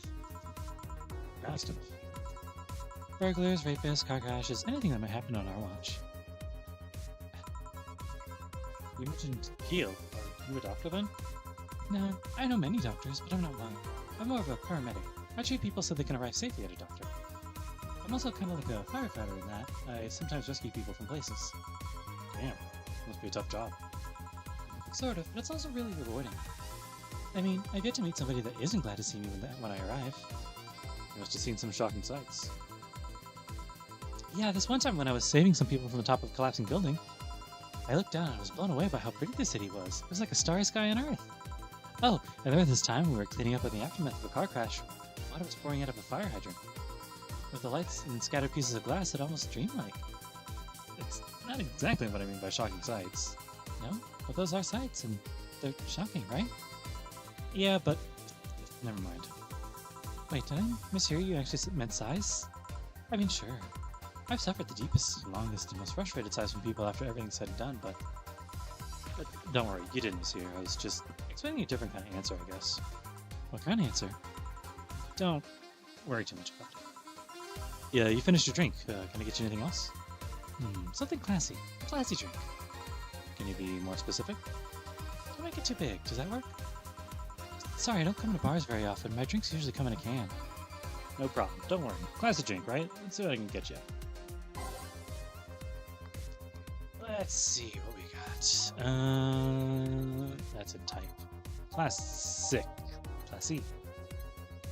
Bad stuff. Burglars, rapists, car crashes, anything that might happen on our watch. You mentioned heal. Are you a doctor then? No, I know many doctors, but I'm not one. I'm more of a paramedic. I treat people so they can arrive safely at a doctor. I'm also kind of like a firefighter in that I sometimes rescue people from places. Damn, must be a tough job. Sort of, but it's also really rewarding. I mean, I get to meet somebody that isn't glad to see me when I arrive. You must have seen some shocking sights. Yeah, this one time when I was saving some people from the top of a collapsing building, I looked down and I was blown away by how pretty the city was. It was like a starry sky on Earth. Oh, and there was this time we were cleaning up in the aftermath of a car crash. Water was pouring out of a fire hydrant. With the lights and scattered pieces of glass, it almost dreamlike. It's not exactly what I mean by shocking sights. No? But those are sights, and they're shocking, right? Yeah, but... never mind. Wait, did I mishear you actually meant size? I mean, sure. I've suffered the deepest, longest, and most frustrated sighs from people after everything's said and done, but don't worry, you didn't mishear. I was just expecting a different kind of answer, I guess. What kind of answer? Don't worry too much about it. Yeah, you finished your drink. Can I get you anything else? Something classy. A classy drink. Can you be more specific? Don't make it too big. Does that work? Sorry, I don't come to bars very often. My drinks usually come in a can. No problem. Don't worry. Classy drink, right? Let's see what I can get you. Let's see what we got. That's a type. Classic. Classy.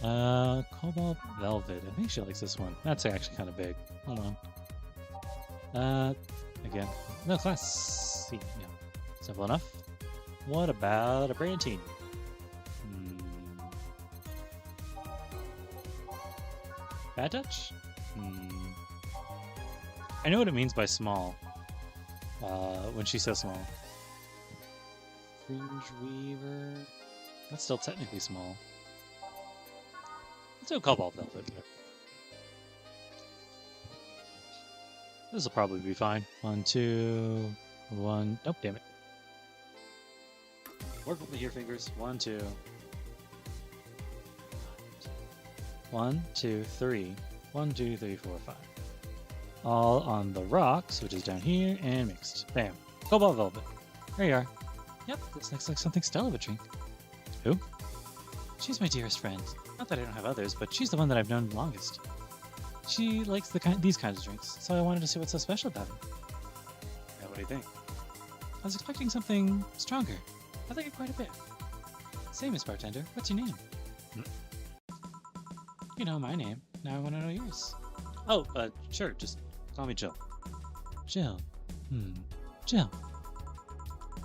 Cobalt Velvet. I think she likes this one. That's actually kind of big. Hold on. Again. No, classy. Yeah. Simple enough. What about a Brantine? Bad touch? I know what it means by small. When she says small. Fringe Weaver. That's still technically small. Let's do Cobalt Velvet. This will probably be fine. 1, 2, 1. Nope, damn it. Work with your fingers. 1, 2. 1, 2, 3. 1, 2, 3, 4, 5. All on the rocks, which is down here, and mixed. Bam. Cobalt Velvet. There you are. Yep, this looks like something Stella would drink. Who? She's my dearest friend. Not that I don't have others, but she's the one that I've known the longest. She likes these kinds of drinks, so I wanted to see what's so special about it. Yeah, what do you think? I was expecting something stronger. I like it quite a bit. Same as bartender. What's your name? You know my name. Now I want to know yours. Oh, sure. Just call me Jill. Jill. Jill.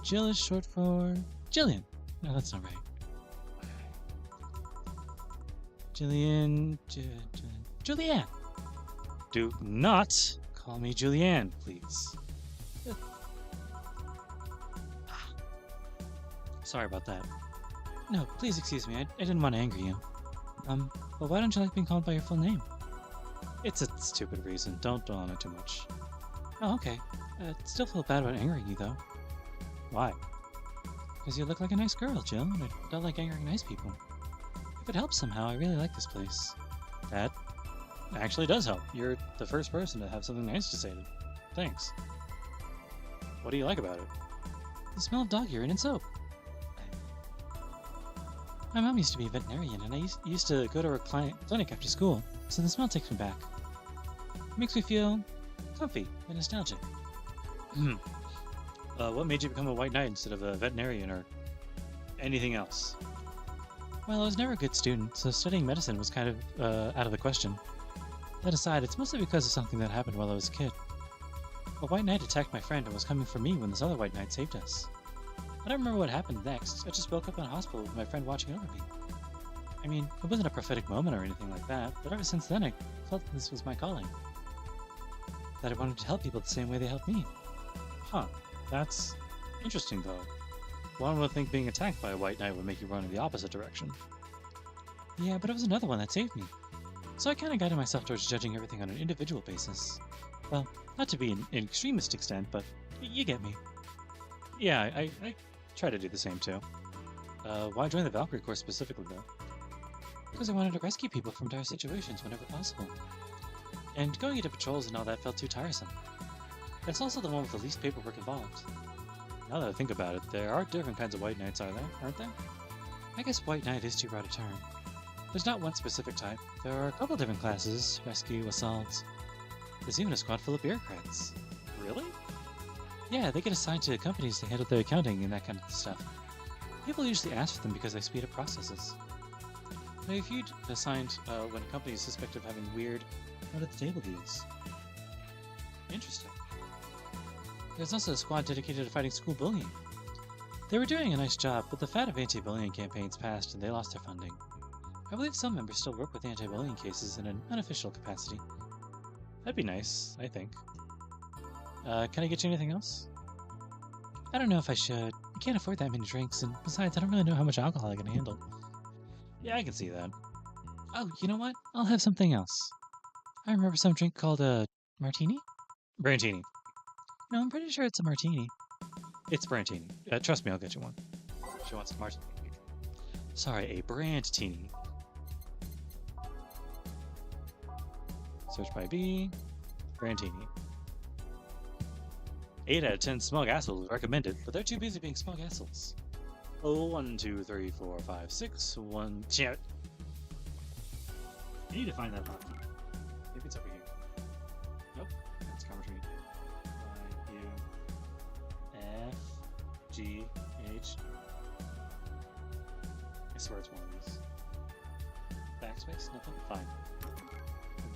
Jill is short for Jillian. No, that's not right. Jillian. Julianne. Do not call me Julianne, please. Sorry about that. No, please excuse me. I didn't want to anger you. But why don't you like being called by your full name? It's a stupid reason. Don't dwell on it too much. Oh, okay. Still feel bad about angering you, though. Why? Because you look like a nice girl, Jill, and I don't like angering nice people. If it helps somehow, I really like this place. That actually does help. You're the first person to have something nice to say. Thanks. What do you like about it? The smell of dog urine and soap. My mom used to be a veterinarian, and I used to go to her clinic after school, so the smell takes me back. It makes me feel comfy and nostalgic. What made you become a white knight instead of a veterinarian or anything else? Well, I was never a good student, so studying medicine was kind of out of the question. That aside, it's mostly because of something that happened while I was a kid. A white knight attacked my friend and was coming for me when this other white knight saved us. I don't remember what happened next. I just woke up in a hospital with my friend watching over me. I mean, it wasn't a prophetic moment or anything like that, but ever since then I felt this was my calling. That I wanted to help people the same way they helped me. Huh. That's interesting, though. One would think being attacked by a white knight would make you run in the opposite direction. Yeah, but it was another one that saved me. So I kind of guided myself towards judging everything on an individual basis. Well, not to be an extremist extent, but you get me. Yeah, I try to do the same too. Why join the Valkyrie Corps specifically, though? Because I wanted to rescue people from dire situations whenever possible. And going into patrols and all that felt too tiresome. That's also the one with the least paperwork involved. Now that I think about it, there are different kinds of white knights, aren't there? I guess white knight is too broad a term. There's not one specific type. There are a couple different classes: rescue, assault. There's even a squad full of bureaucrats. Really? Yeah, they get assigned to companies to handle their accounting and that kind of stuff. People usually ask for them because they speed up processes. Now, if you'd assigned when a company is suspected of having weird under-the-table deals. Interesting. There's also a squad dedicated to fighting school bullying. They were doing a nice job, but the fad of anti-bullying campaigns passed and they lost their funding. I believe some members still work with anti-bullying cases in an unofficial capacity. That'd be nice, I think. Can I get you anything else? I don't know if I should. I can't afford that many drinks, and besides, I don't really know how much alcohol I can handle. Yeah, I can see that. Oh, you know what? I'll have something else. I remember some drink called a martini? Brantini. No, I'm pretty sure it's a martini. It's Brantini. Trust me, I'll get you one. She wants a martini. Sorry, a Brantini. Search by B. Brantini. 8 out of 10 smug assholes recommended, but they're too busy being smug assholes. Oh, 1, 2, 3, 4, 5, 6, 1. Shit. I need to find that hotkey. Maybe it's over here. Nope. That's commentary. Y, U, F, G, H. I swear it's one of these. Backspace? Nothing? Fine.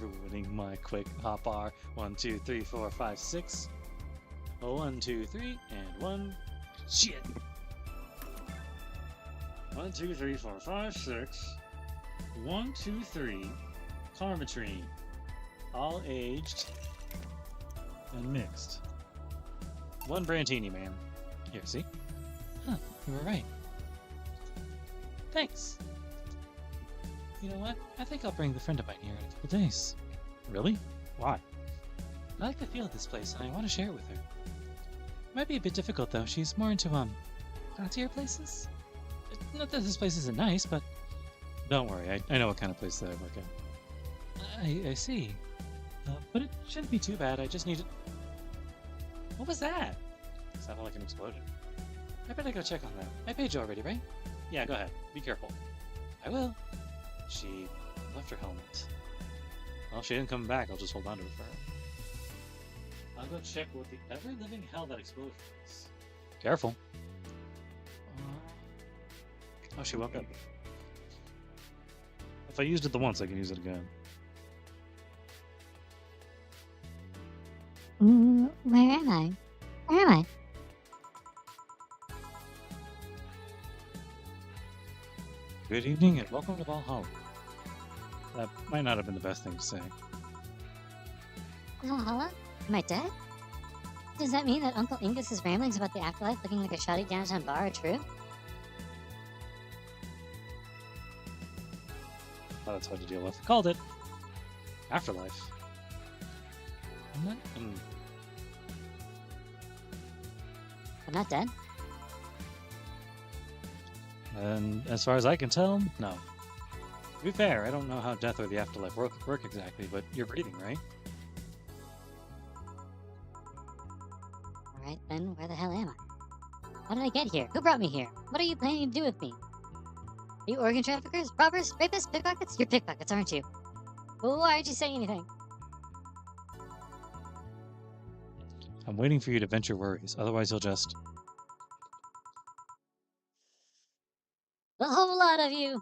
Ruining my quick hotbar. 1, 2, 3, 4, 5, 6. Oh, 1, 2, 3, and 1. Shit! 1, 2, 3, 4, 5, 6. 1, 2, 3. Carmetrine. All aged and mixed. 1 Brantini, man. Here, see? Huh, you were right. Thanks. You know what? I think I'll bring the friend of mine here in a couple days. Really? Why? I like the feel of this place, and I want to share it with her. It might be a bit difficult, though. She's more into, fancier places? Not that this place isn't nice, but... Don't worry, I know what kind of place that I work at. I see. But it shouldn't be too bad, I just need to... What was that? It sounded like an explosion. I better go check on that. I paid you already, right? Yeah, go ahead. Be careful. I will. She left her helmet. Well, if she didn't come back, I'll just hold on to it for her. I'll go check what the ever-living hell that explosion is. Careful. Oh, she woke up. If I used it the once, I can use it again. Where am I? Where am I? Good evening and welcome to Valhalla. That might not have been the best thing to say. Valhalla? Am I dead? Does that mean that Uncle Ingus's ramblings about the afterlife looking like a shoddy downtown bar are true? Oh, that's hard to deal with. Called it. Afterlife. I'm not dead? And as far as I can tell, no. To be fair, I don't know how death or the afterlife work exactly, but you're breathing, right? Alright, then where the hell am I? How did I get here? Who brought me here? What are you planning to do with me? Are you organ traffickers? Robbers? Rapists? Pickpockets? You're pickpockets, aren't you? Well, why aren't you saying anything? I'm waiting for you to vent your worries, otherwise you'll just... The whole lot of you!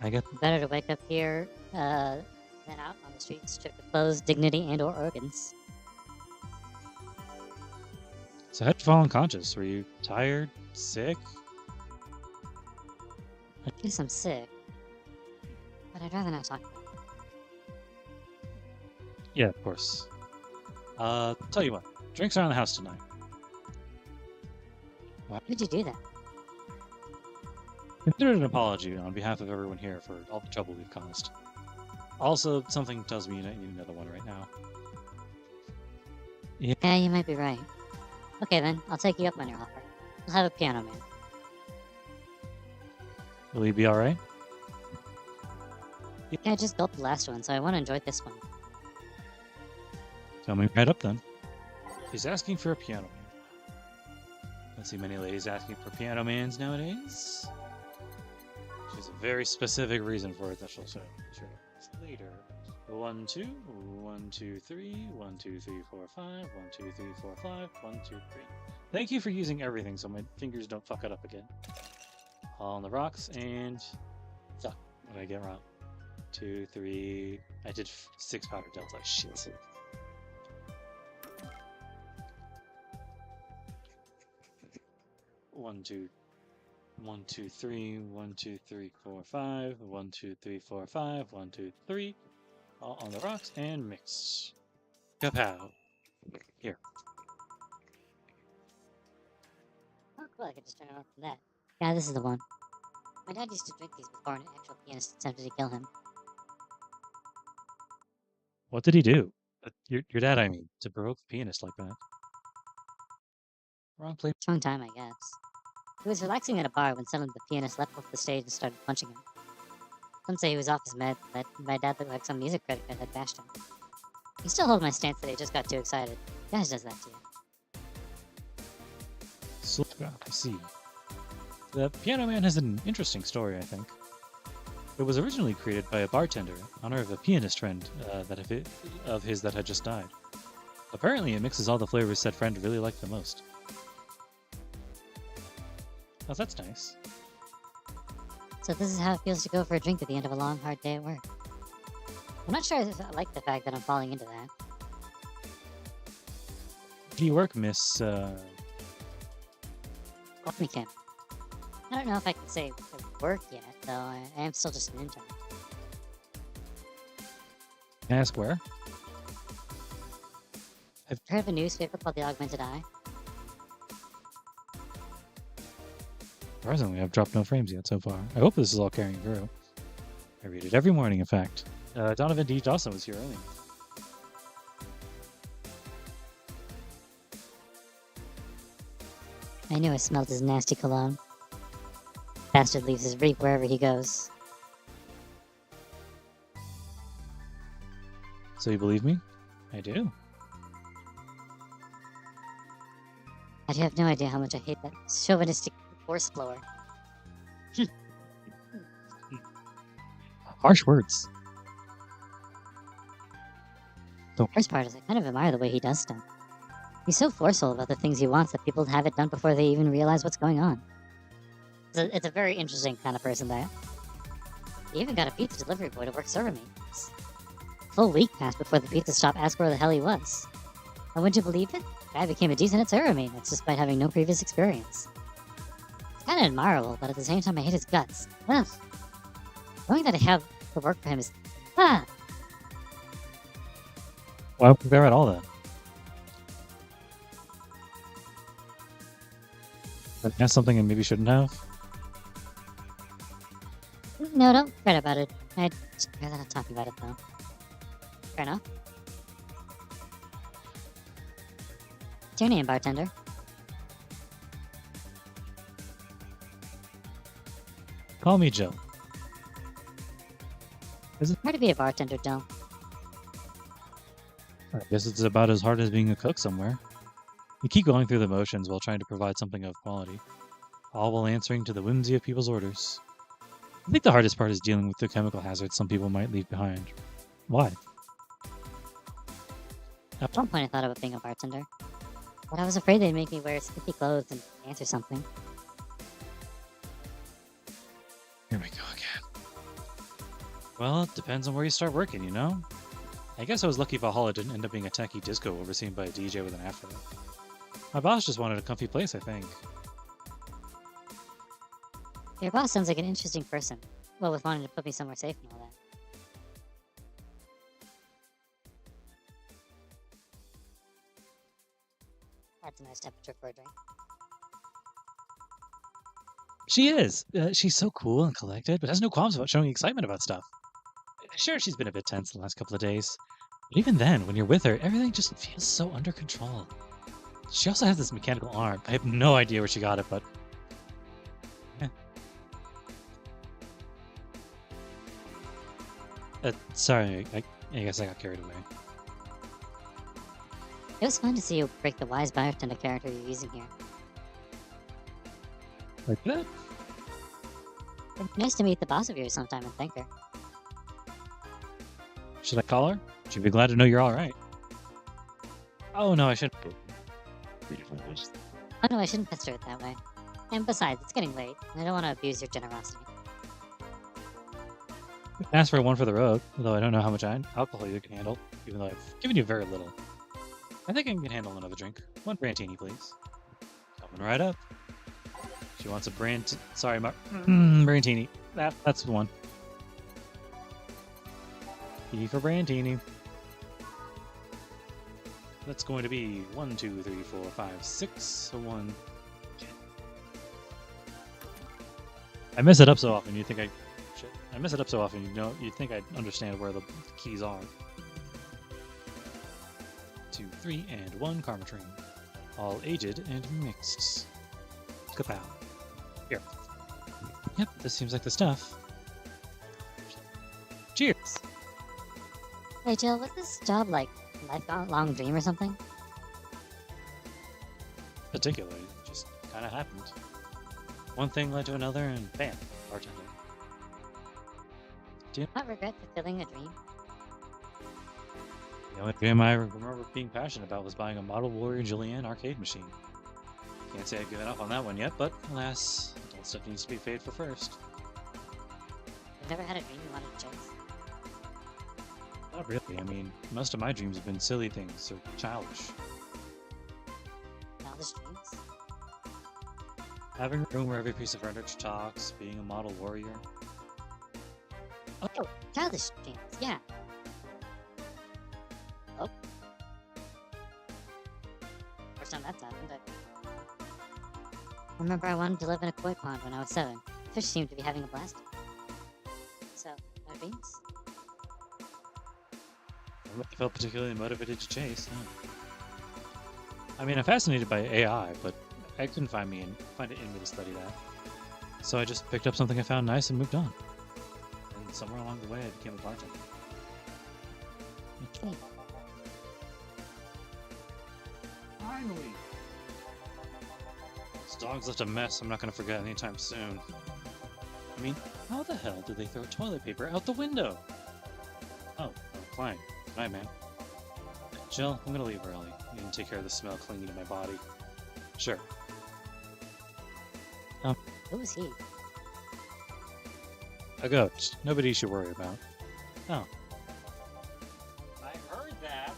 I get. Better to wake up here than out on the streets, stripped of clothes, dignity, and/or organs. So how'd you fall unconscious? Were you tired? Sick? I guess I'm sick, but I'd rather not talk about it. Yeah, of course. Tell you what. Drinks around the house tonight. Why would you do that? Consider it an apology on behalf of everyone here for all the trouble we've caused. Also, something tells me you need another one right now. Yeah, you might be right. Okay then, I'll take you up on your offer. I'll have a piano man. Will you be alright? Yeah, I just gulped the last one, so I want to enjoy this one. Coming right up then. He's asking for a piano man. Don't see many ladies asking for piano mans nowadays. She has a very specific reason for it that she'll show later. 1, 2, 1, 2, 3, 1, 2, 3, 4, 5, 1, 2, 3, 4, 5, 1, 2, 3. Thank you for using everything so my fingers don't fuck it up again. All on the rocks and. Fuck. What did I get wrong? 2, 3. I did 6 powder delta. Shit. One, two, 1, 2, 3, 1, 2, 3, 4, 5, 1, 2, 3, 4, 5, 1, 2, 3. All on the rocks and mixed. Kapow. Here. Oh, cool, I can just turn it on from that. Yeah, this is the one. My dad used to drink these before an actual pianist attempted to kill him. What did he do? Your dad, I mean, to provoke the pianist like that. Wrong place. Wrong time, I guess. He was relaxing at a bar when suddenly the pianist leapt off the stage and started punching him. Some say he was off his med, but my dad looked like some music critic that had bashed him. I still hold my stance that he just got too excited. Guys does that to you. So, I see. The Piano Man has an interesting story, I think. It was originally created by a bartender in honor of a pianist friend of his that had just died. Apparently, it mixes all the flavors said friend really liked the most. Oh, that's nice. So this is how it feels to go for a drink at the end of a long, hard day at work. I'm not sure if I like the fact that I'm falling into that. Do you work, Miss, Call me Kim. I don't know if I can say work yet, though I am still just an intern. Can I ask where? Have you heard of a newspaper called The Augmented Eye? Surprisingly, I've dropped no frames yet so far. I hope this is all carrying through. I read it every morning, in fact. Donovan D. Dawson was here earlier. I knew I smelled his nasty cologne. Bastard leaves his reek wherever he goes. So you believe me? I do. I have no idea how much I hate that chauvinistic horse blower. Harsh words. The worst part is I kind of admire the way he does stuff. He's so forceful about the things he wants that people have it done before they even realize what's going on. It's a very interesting kind of person, that. He even got a pizza delivery boy to work serving me. A full week passed before the pizza shop asked where the hell he was. And would you believe it? The guy became a decent at serving me, that's despite having no previous experience. It's kind of admirable, but at the same time I hate his guts. Ugh. Knowing that I have to work for him is... Ah! Why would compare at all then? But that's something I maybe shouldn't have. No, don't fret about it. I'd rather not talk about it, though. Fair enough. What's your name, bartender? Call me Joe. It's hard to be a bartender, Joe. I guess it's about as hard as being a cook somewhere. You keep going through the motions while trying to provide something of quality, all while answering to the whimsy of people's orders. I think the hardest part is dealing with the chemical hazards some people might leave behind. Why? At one point I thought about being a bartender, but I was afraid they'd make me wear skimpy clothes and answer something. Here we go again. Well, it depends on where you start working, you know? I guess I was lucky Va-11 didn't end up being a tacky disco overseen by a DJ with an afro. My boss just wanted a comfy place, I think. Your boss sounds like an interesting person. Well, with wanting to put me somewhere safe and all that. That's a nice temperature for a drink. She is. She's so cool and collected, but has no qualms about showing excitement about stuff. Sure, she's been a bit tense the last couple of days. But even then, when you're with her, everything just feels so under control. She also has this mechanical arm. I have no idea where she got it, but... sorry, I guess I got carried away. It was fun to see you break the wise bartender character you're using here. Like that? It'd be nice to meet the boss of yours sometime and thank her. Should I call her? She'd be glad to know you're alright. Oh no, I shouldn't. Oh no, I shouldn't pester it that way. And besides, it's getting late, and I don't want to abuse your generosity. Ask for one for the road, although I don't know how much alcohol you can handle, even though I've given you very little. I think I can handle another drink. One Brantini, please. Coming right up. She wants a sorry, Brantini. That's the one. E for Brantini. That's going to be 1, 2, 3, 4, 5, 6. So 1. I mess it up so often. You think I mess it up so often. You think I'd understand where the keys are. 2, 3, and 1 Karmatrine. All aged and mixed. Kapow. Here. Yep, this seems like the stuff. Cheers! Hey Jill, was this job like a lifelong dream or something? Particularly, it just kind of happened. One thing led to another, and bam, bartender. Do you not regret fulfilling a dream? The only dream I remember being passionate about was buying a Model Warrior Julianne arcade machine. Can't say I've given up on that one yet, but alas, adult stuff needs to be paid for first. You've never had a dream you wanted to chase? Not really. I mean, most of my dreams have been silly things, or childish. Childish dreams? Having a room where every piece of furniture talks, being a model warrior. Oh, childish dreams, yeah. Oh. First time that's happened, I remember I wanted to live in a koi pond when I was 7. Fish seemed to be having a blast. So, no dreams? I felt particularly motivated to chase. Yeah. I mean, I'm fascinated by AI, but I couldn't find it in me to study that. So I just picked up something I found nice and moved on. And somewhere along the way, I became a bartender. Okay. Finally! This dog's left a mess I'm not going to forget anytime soon. I mean, how the hell did they throw toilet paper out the window? Oh, fine. Good night, man. Jill, I'm going to leave early. You can take care of the smell clinging to my body. Sure. Who is he? A goat. Nobody should worry about. Oh. I heard that.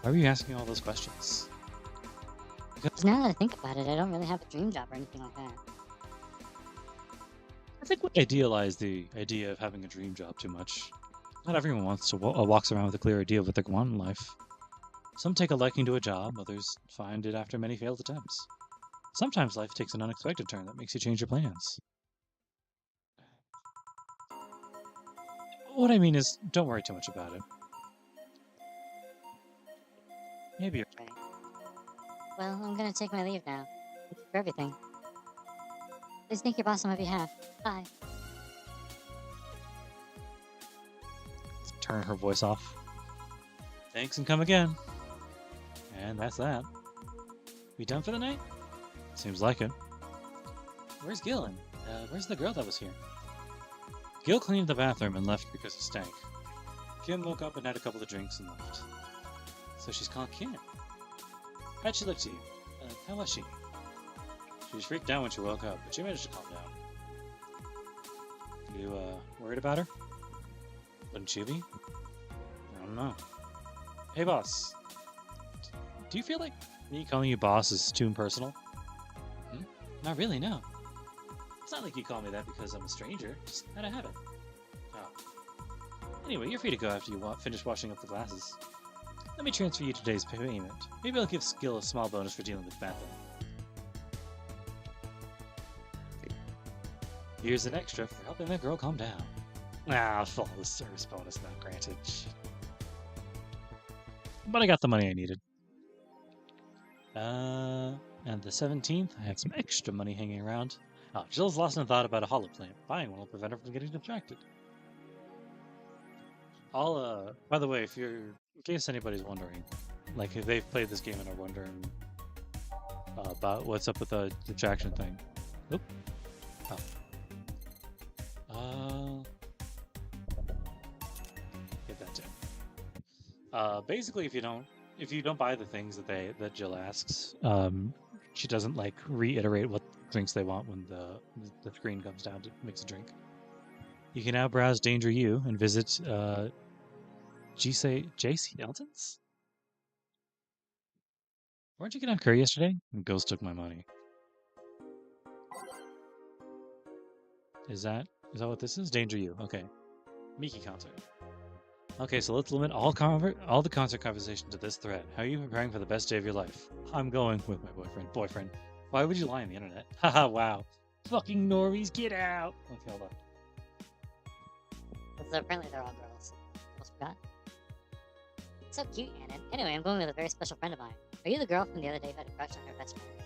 Why were you asking all those questions? Because now that I think about it, I don't really have a dream job or anything like that. I think we idealize the idea of having a dream job too much. Not everyone walks around with a clear idea of what they want in life. Some take a liking to a job, others find it after many failed attempts. Sometimes life takes an unexpected turn that makes you change your plans. What I mean is, don't worry too much about it. Maybe you're Right. Well, I'm gonna take my leave now. Thank you for everything. Please thank your boss on my behalf. Bye. turn her voice off. Thanks and come again. And that's that. We done for the night? Seems like it. Where's Gil? And where's the girl that was here? Gil cleaned the bathroom and left because it stank. Kim woke up and had a couple of drinks and left. So she's called Kim. How'd she look to you? How was she? She was freaked out when she woke up, but she managed to calm down. You worried about her? Wouldn't you be? I don't know. Hey, boss. Do you feel like me calling you boss is too impersonal? Hmm? Not really, no. It's not like you call me that because I'm a stranger. Just out of habit. Oh. Anyway, you're free to go after you finish washing up the glasses. Let me transfer you today's payment. Maybe I'll give Skill a small bonus for dealing with Bethel. Here's an extra for helping that girl calm down. Ah, flawless service bonus not granted. But I got the money I needed. And the 17th, I have some extra money hanging around. Oh, Jill's lost in thought about a hollow plant. Buying one will prevent her from getting distracted. By the way, in case anybody's wondering, like if they've played this game and are wondering about what's up with the distraction thing. Oop. Oh. Get that too. Basically, if you don't buy the things that Jill asks, she doesn't like reiterate what drinks they want when the screen comes down to mix a drink. You can now browse Danger U and visit J.C. Elton's? Weren't you getting on curry yesterday? Ghost took my money. Is that what this is? Danger U. Okay. Miki concert. Okay, so let's limit all the concert conversation to this thread. How are you preparing for the best day of your life? I'm going with my boyfriend. Why would you lie on the internet? Haha, wow. Fucking normies, get out! Okay, hold on. So apparently they're all girls. Almost forgot. So cute, Annan. Anyway, I'm going with a very special friend of mine. Are you the girl from the other day who had a crush on her best friend?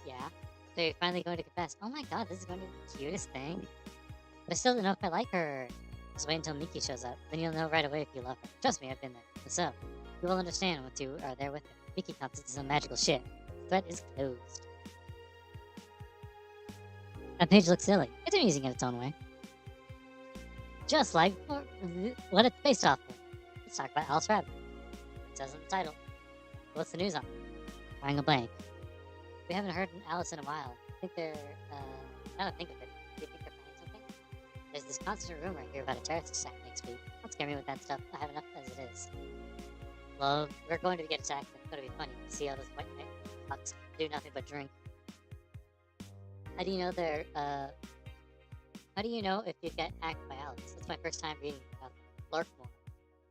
Yeah. So you're finally going to confess. Oh my god, this is going to be the cutest thing. But I still don't know if I like her. Just wait until Miki shows up. Then you'll know right away if you love her. Trust me, I've been there. So, you will understand once you are there with her. Miki comes into some magical shit. The thread is closed. That page looks silly. It's amusing in its own way. Just like what it's based off of. Let's talk about Alice Rabbit. It says in the title. What's the news on? Drawing a blank. We haven't heard from Alice in a while. I think they're, now that I think of it, do you think they're planning something? There's this constant rumor I hear about a terrorist attack next week. Don't scare me with that stuff. I have enough as it is. Well, we're going to get attacked, and it's going to be funny to see how those white fucks do nothing but drink. How do you know they're, how do you know if you get hacked by Alice? It's my first time reading about Lurkmore.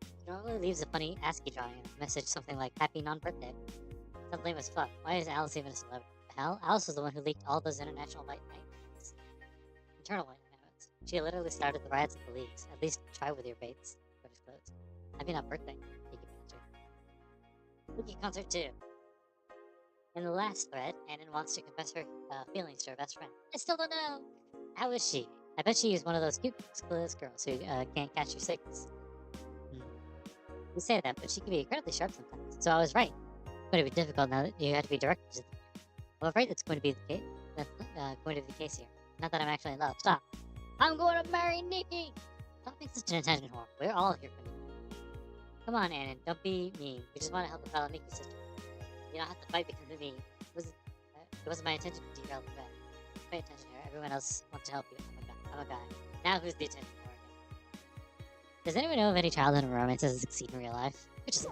She normally leaves a funny ASCII drawing and a message something like, Happy non-birthday. Sounds lame as fuck. Why is Alice even a celebrity? The hell? Alice was the one who leaked all those international white knights. Internal white knights. She literally started the riots of the leagues. At least try with your baits. But it's closed. Happy non-birthday. Wiki concert 2. In the last thread, Annan wants to confess her feelings to her best friend. I still don't know. How is she? I bet she is one of those cute, clueless girls who can't catch your signals. You say that, but she can be incredibly sharp sometimes. So I was right. It's going to be difficult now that you have to be directed to them. I'm afraid that's going to be the case. That's going to be the case here. Not that I'm actually in love. Stop. I'm going to marry Nikki. Don't make such an attention whore. We're all here for Nikki. Come on, Annan. Don't be mean. We just want to help the fellow Nikki's sister. You don't have to fight because of me. It wasn't my intention to derail the thread. Pay attention here. Everyone else wants to help you. I'm a guy. Now who's the attention whore? Does anyone know of any childhood romances that succeed in real life? Which is...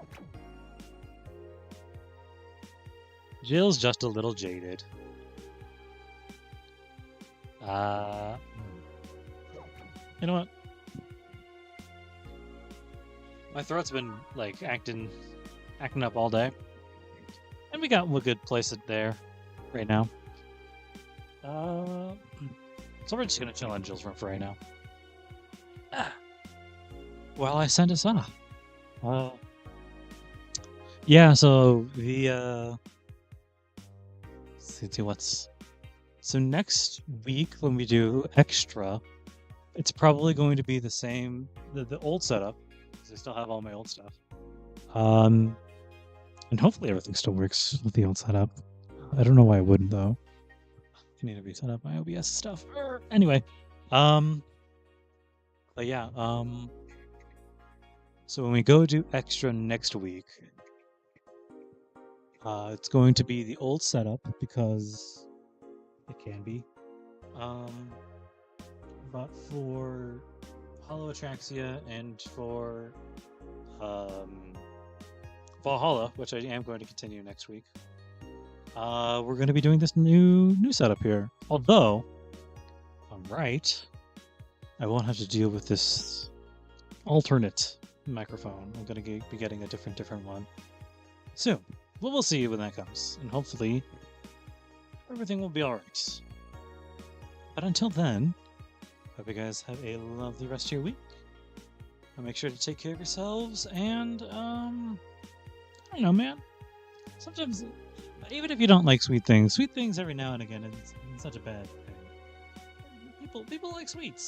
Jill's just a little jaded. You know what? My throat's been like acting up all day, and we got a good place there right now. So we're just gonna chill on Jill's room for right now. Well, I sent us off. Yeah. So the let's see what's. So next week when we do extra, it's probably going to be the same, the old setup, because I still have all my old stuff. And hopefully everything still works with the old setup. I don't know why I wouldn't though. I need to reset up my OBS stuff. Anyway, but yeah, so when we go do extra next week, it's going to be the old setup because it can be. bought for Hollow Atraxia and for Valhalla, which I am going to continue next week. We're going to be doing this new setup here. Although, if I'm right, I won't have to deal with this alternate microphone. I'm going to be getting a different one soon. But we'll see when that comes, and hopefully everything will be all right. But until then, hope you guys have a lovely rest of your week. And make sure to take care of yourselves. And I don't know, man. Sometimes, even if you don't like sweet things every now and again, it's such a bad thing. People like sweets.